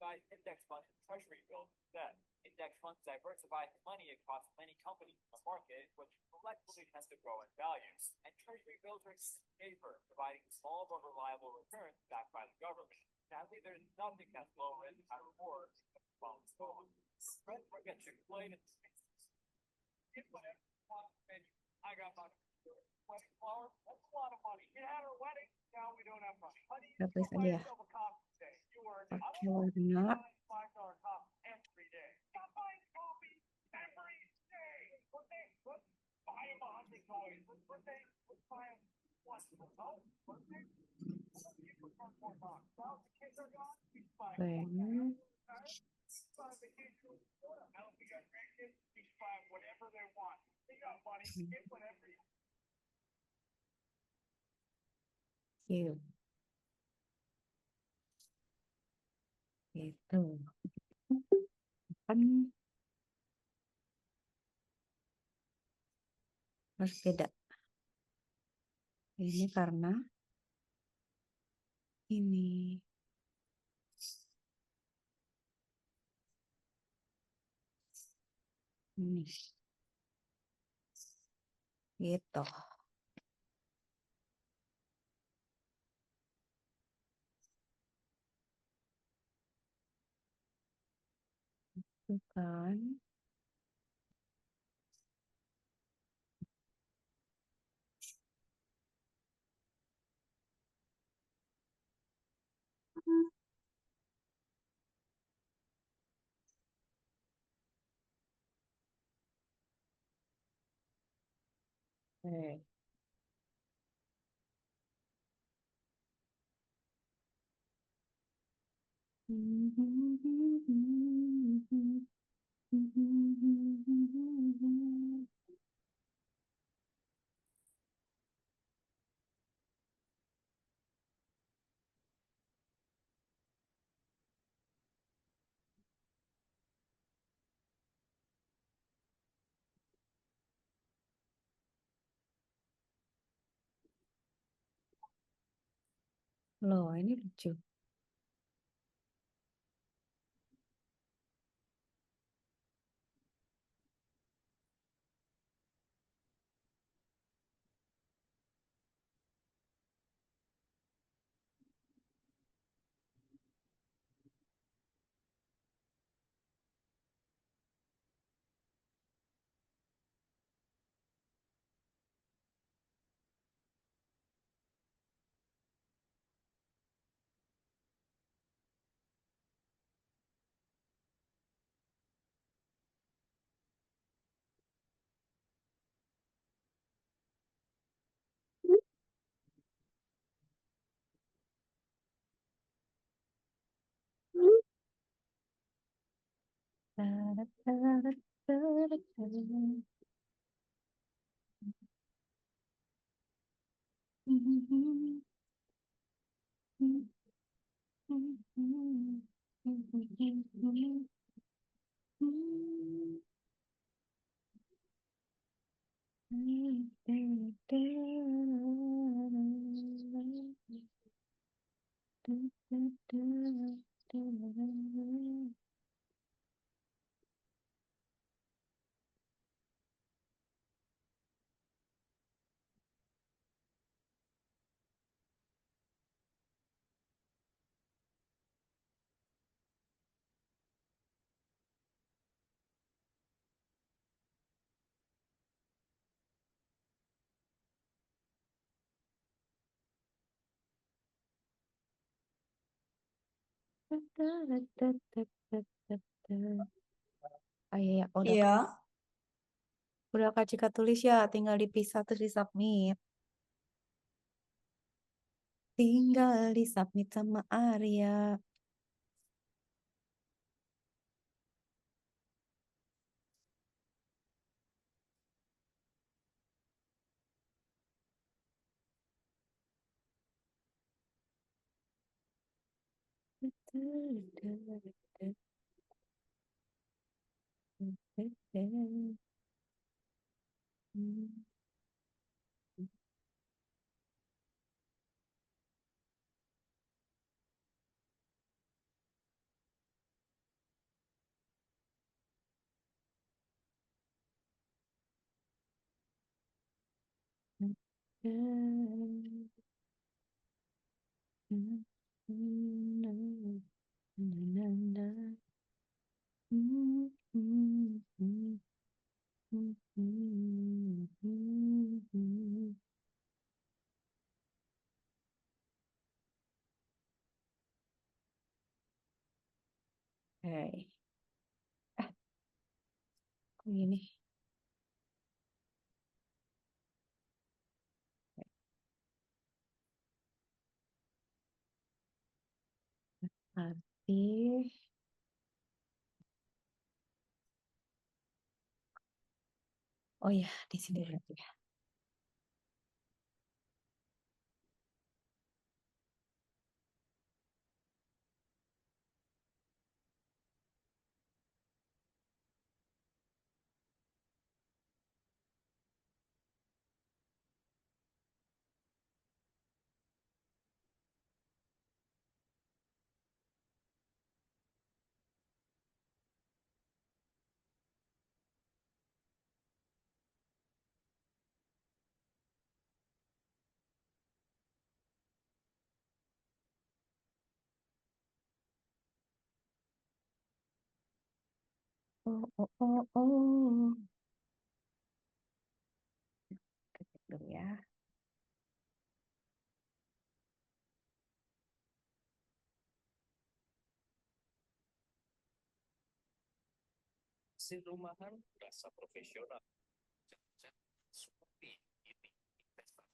Buy index funds and treasury bills instead. Index funds diversify money across many companies in the market, which collectively tends to grow in value. And treasury bills are safer, providing small but reliable returns backed by the government. Sadly, there's nothing that's low risk, high reward. Friends work at Chick-fil-A to I got money. Wedding flower, that's a lot of money. You had a wedding, now we don't have money. Honey, Udah, please aja ya. yourself a coffee today. You earned Pakai warna. $5 coffee every day. Stop buying coffee every day. Let's buy him 100 toys. Let's buy him one. Oh, birthday? Well, the kids are gone. We buy Kayaknya now we got grandkids. We buy whatever they want. They got money. Get whatever you cute. Gitu. Kan harus beda. Ini karena ini. Ini. Gitu. Bukan. Oke. Loh, ini lucu. Oh iya, Iya. udah Kak Cika tulis ya, tinggal dipisah terus di submit. Tinggal di submit sama Arya. Oke. Kok gini? Arti. Oh ya, di sini berarti ya. Oh. Ketik dulu ya. Mesin rumahan berasa profesional. Seperti ini investasi.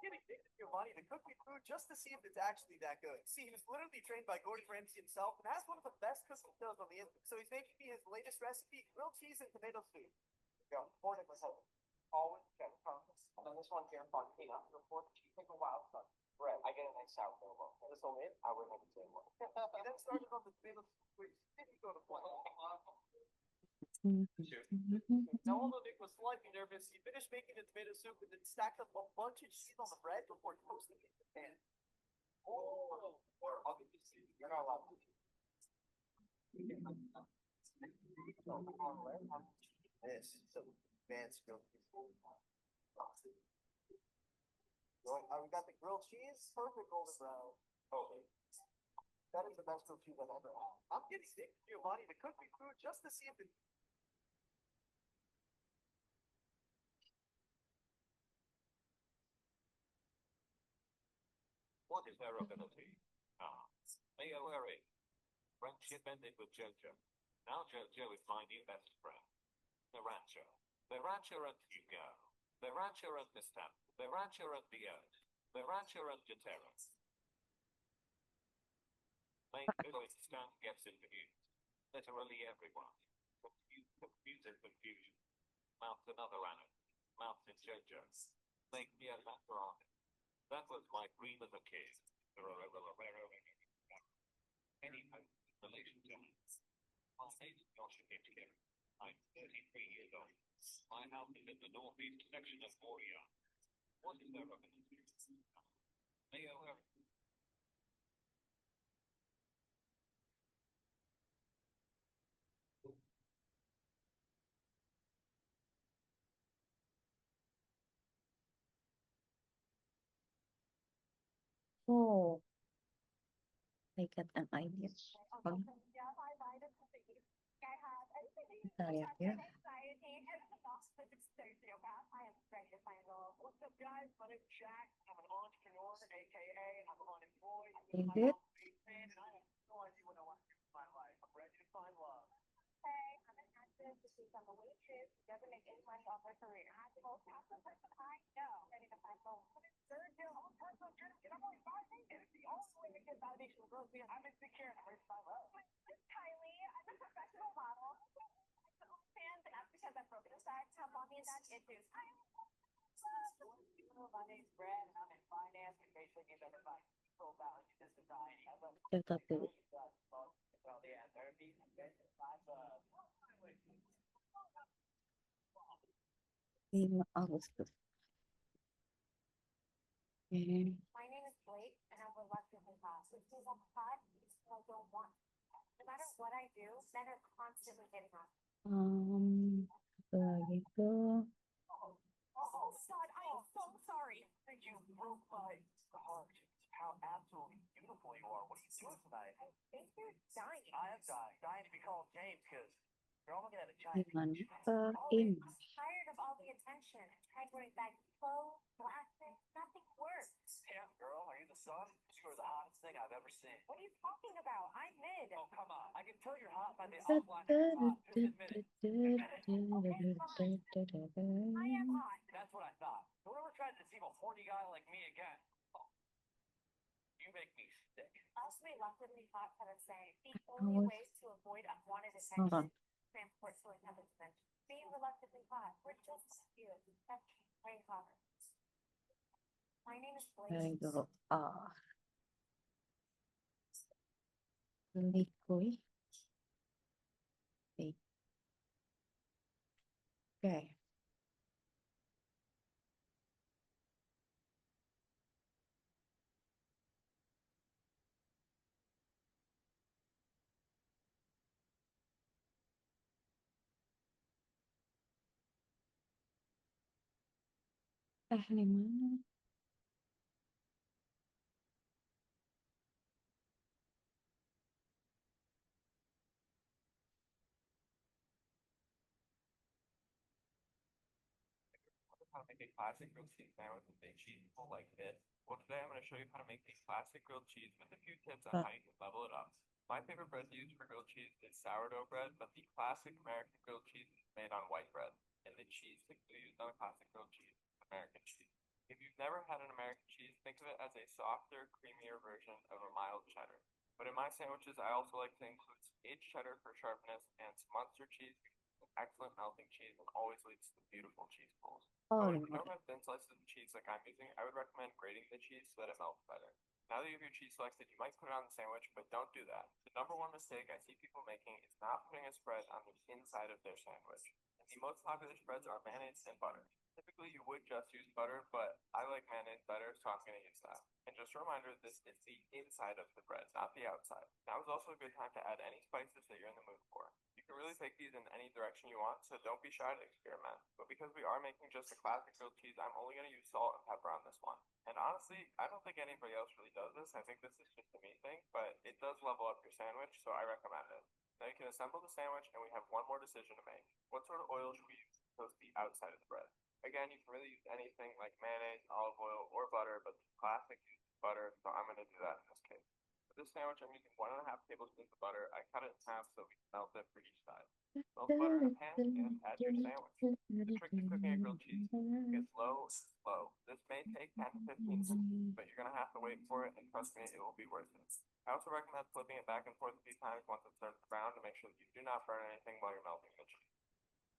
getting Nick Giovanni to cook me food just to see if it's actually that good. See, he was literally trained by Gordon Ramsay himself and has one of the best cooking shows on the internet. So he's making me his latest recipe: grilled cheese and tomato soup. Go, morning was home. Always check promise. And then this one here, on peanut. The fourth cheese, take a wild stuff. Bread. I get a nice sourdough loaf. This one in, I would have the same one. He then started on the tomato soup, which didn't go to plan. Now, although Nick was slightly nervous, he finished making the tomato soup and then stacked up a bunch of cheese on the bread before toasting it in the pan. Oh, I'll get this. You're not allowed to. This is some advanced grilled cheese. We got the grilled cheese, perfect golden brown. Okay. That is the best grilled cheese I've ever had. I'm getting Nick Giovanni to cook me food just to see if it. What is their ability? Mayo-Eri. Friendship ended with Jojo. Now Jojo is my new best friend. The Rancher and Hugo. The Rancher and Mr. The Rancher and Dion. The Rancher and Jotero. Main village stand gets confused. Literally everyone. Confusion. Mouth another animal. Mouth in Jojo. Make me a macaroni. That was my dream as a kid. Any relation to me. My name is Joshua Hitchcock. I'm 33 years old. My house is in the northeast section of Moria. What is their ability? Mayo-Eri. Oh, I got an idea. Kita lihat ya. What's up, guys? My name's Jack. I'm an entrepreneur, aka I'm unemployed. Is I'm it? a big fan, and I have no idea what I want to do with my life. I'm ready to find love. Hey, I'm an actress. I'm a waitress. Doesn't make any money off her career. I'm the most talented person I know. Ready to find love. Sergio, I'm personal and I'm only 5 minutes. The only way to get validation from girls is I'm insecure and I'm ready to find love. This is Kylie. I'm a professional model. I'm fans, and that's because I've broken aside to help mommy and dad issues. My name's Brad, and I'm in finance. We basically give everybody full value to society. Kita tuh. Well, yeah, therapy, invention, five, 5 Agustus. Okay. My name is Blake, and I'm reluctantly hot. Which means I'm hot, I don't want. No matter what I do, men are constantly hitting on me. Begitu. Oh, God, I am so sorry. you broke my heart. How absolutely beautiful you are. What are you doing tonight? I think you're dying. I am dying to be called James because you're all looking at a giant. Gimana peach. ini? I'm tired of all the attention. I tried wearing baggy clothes, glasses, nothing works. Yeah, girl, are you the sun? You are the hottest thing I've ever seen. What are you talking about? I'm mid. Oh, come on. I can tell you're hot by the outline of your top. Just admit it. I am hot. That's what I thought. Don't ever try to deceive a horny guy like me again. Oh, you make me sick. Us reluctantly hot kind of say the only was- way to avoid unwanted Hold on. attention transport to another dimension. Being reluctantly hot, we're just you. That's way hotter. My name is Dari Blake. dulu. Likoy. Oke. Di mana? How to make a classic grilled cheese sandwich with baked cheese like this. Well, today I'm going to show you how to make a classic grilled cheese with a few tips on how you can level it up. My favorite bread to use for grilled cheese is sourdough bread, but the classic American grilled cheese is made on white bread, and the cheese typically used on a classic grilled cheese is American cheese. If you you've never had an American cheese, think of it as a softer, creamier version of a mild cheddar. But in my sandwiches, I also like to include some aged cheddar for sharpness and some Munster cheese because it's an excellent melting cheese and always leads to beautiful cheese balls. Oh, But if you Lord. don't have thin slices of cheese like I'm using, I would recommend grating the cheese so that it melts better. Now that you have your cheese selected, you might put it on the sandwich, but don't do that. The number one mistake I see people making is not putting a spread on the inside of their sandwich. And the most popular spreads are mayonnaise and butter. Typically, you would just use butter, but I like mayonnaise better, so I'm going to use that. And just a reminder, this is the inside of the bread, not the outside. Now is also a good time to add any spices that you're in the mood for. You can really take these in any direction you want, so don't be shy to experiment. But because we are making just a classic grilled cheese, I'm only going to use salt and pepper on this one. And honestly, I don't think anybody else really does this. I think this is just a me thing, but it does level up your sandwich, so I recommend it. Now you can assemble the sandwich, and we have one more decision to make. What sort of oil should we use to toast the outside of the bread? Again, you can really use anything like mayonnaise, olive oil, or butter, but the classic uses butter, so I'm going to do that in this case. For this sandwich, I'm using 1.5 tablespoons of butter. I cut it in half so we can melt it for each side. Melt the butter in a pan and add your sandwich. The trick to cooking a grilled cheese is slow and slow. This may take 10 to 15 minutes, but you're going to have to wait for it, and trust me, it will be worth it. I also recommend flipping it back and forth a few times once it turns brown to make sure that you do not burn anything while you're melting the cheese.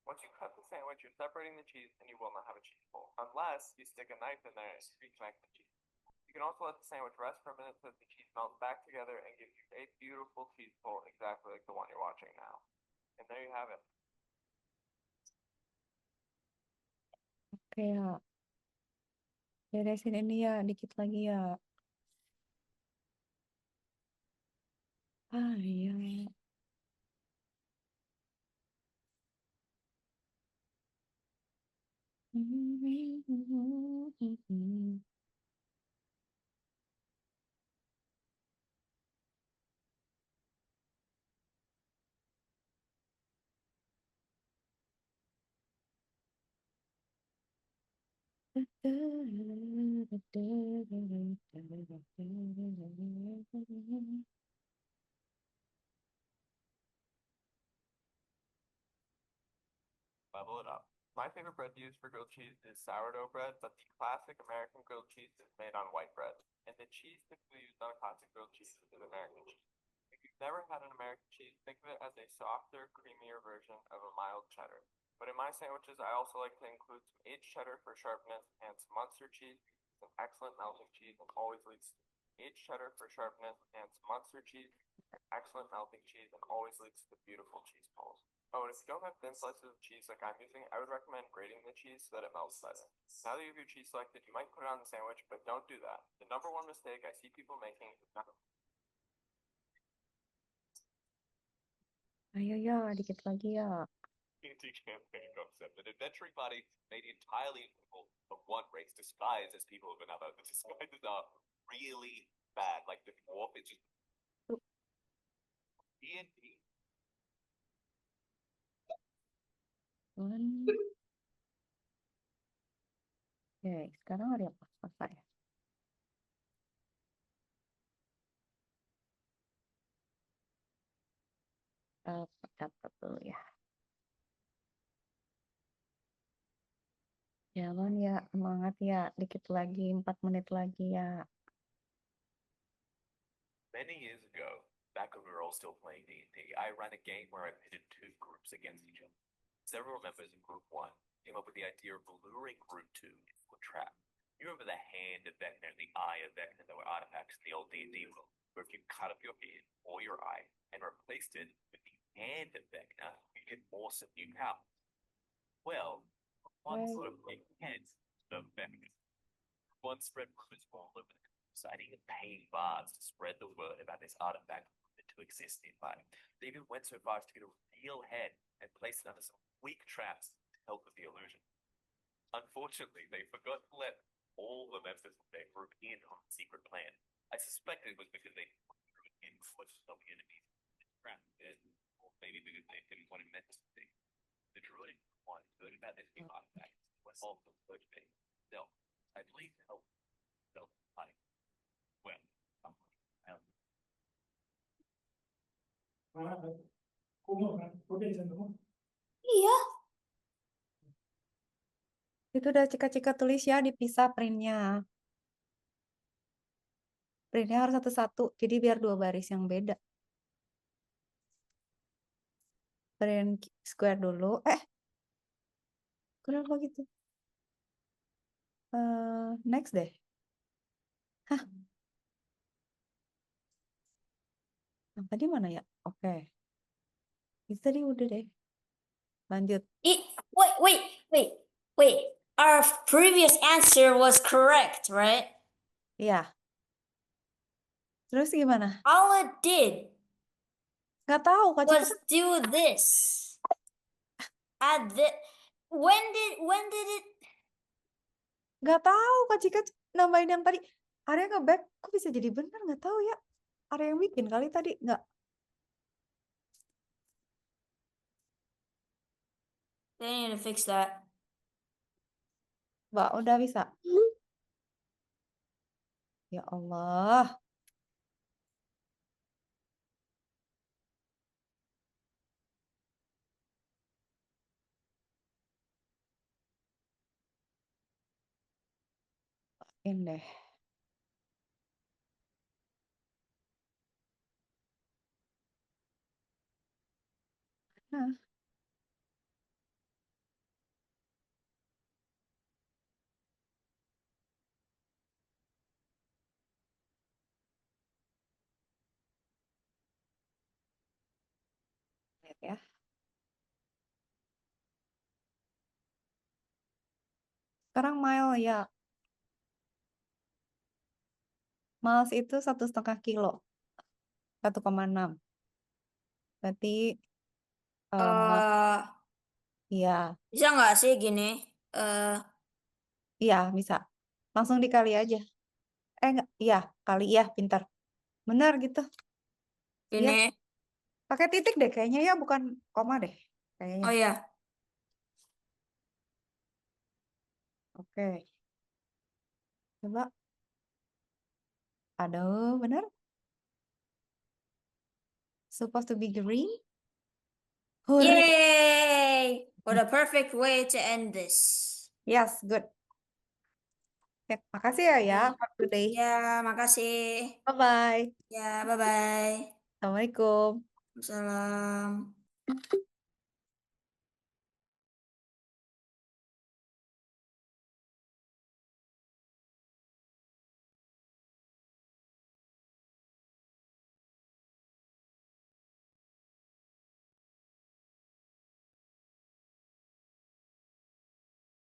Once you cut the sandwich, you're separating the cheese and you will not have a cheese bowl, unless you stick a knife in there and reconnect the cheese. You can also let the sandwich rest for a minute so that the cheese melts back together and gives you a beautiful cheese bowl exactly like the one you're watching now. And there you have it. Kayak beresin ini ya, dikit lagi ya. Ah, iya. Level it up. My favorite bread to use for grilled cheese is sourdough bread, but the classic American grilled cheese is made on white bread. And the cheese typically used on a classic grilled cheese is American cheese. If you've never had an American cheese, think of it as a softer, creamier version of a mild cheddar. But in my sandwiches, I also like to include some aged cheddar for sharpness and some Munster cheese because it's an excellent melting cheese and always leads to aged cheddar for sharpness and some Munster cheese, excellent melting cheese and always leads to beautiful cheese balls. Oh, and if you don't have thin slices of cheese like I'm using, I would recommend grating the cheese so that it melts better. Now that you have your cheese selected, you might put it on the sandwich, but don't do that. The number one mistake I see people making is not Ayo ya, dikit lagi ya. Anti-campaign concept. An adventuring party made entirely of one race disguised as people of another. The disguises are really bad. Like the dwarf is just D&D. Oke, sekarang hari apa? Selesai. Catat dulu ya. Jalan ya, semangat ya. Dikit lagi, 4 menit lagi ya. Many years ago, back when we were all still playing D&D, I ran a game where I pitted two groups against each other. Several members in Group 1 came up with the idea of luring Group 2 into a trap. You remember the Hand of Vecna and the Eye of Vecna that were artifacts in the old D&D world, where if you cut up your hand or your eye and replaced it with the Hand of Vecna, you get awesome new powers. Well, one sort of big heads of Vecna. One spread rumors all over the countryside, even paying bards to spread the word about this artifact to exist nearby. They even went so far as to get a real head and place it under some weak traps to help with the illusion. Unfortunately, they forgot to let all the members of their group in on the secret plan. I suspect it was because they threw it in for some enemies. Or maybe because they didn't want it meant to be. The druid wanted to learn about this new artifact. Was all the first thing. Still, I believe it helped. Well, Iya. Itu udah Cika tulis ya, dipisah printnya. Printnya harus satu-satu, jadi biar 2 baris yang beda. Print square dulu. Kenapa gitu? Next deh. Hah, yang tadi mana ya? Oke. Itu tadi udah deh. Lanjut. Wait. Our previous answer was correct, right? Iya. Terus gimana? All it did Nggak tahu, Kak Cika. was do this. Add this. When did it? Nggak tahu, Kak Cika nambahin yang tadi. Arya nge-back, kok bisa jadi benar? Nggak tahu ya. Arya yang bikin kali tadi. Nggak. They need to fix that. Mbak, udah bisa. Ya Allah. Ini deh. Nah. Lihat ya. Sekarang mile ya. Miles itu 1,5 kilo. 1,6. Berarti iya. Bisa nggak sih gini? Iya, bisa. Langsung dikali aja. Enggak, iya, kali ya, pintar. Benar gitu. Gini. Iya. Pakai titik deh kayaknya ya, bukan koma deh. Kayaknya. Oh ya. Oke. Coba. Aduh, benar? Supposed to be green? Hooray. Yay! What a perfect way to end this. Yes, good. Ya, makasih ya for today. Ya, makasih. Bye-bye. Ya, bye-bye. Assalamualaikum. Salam.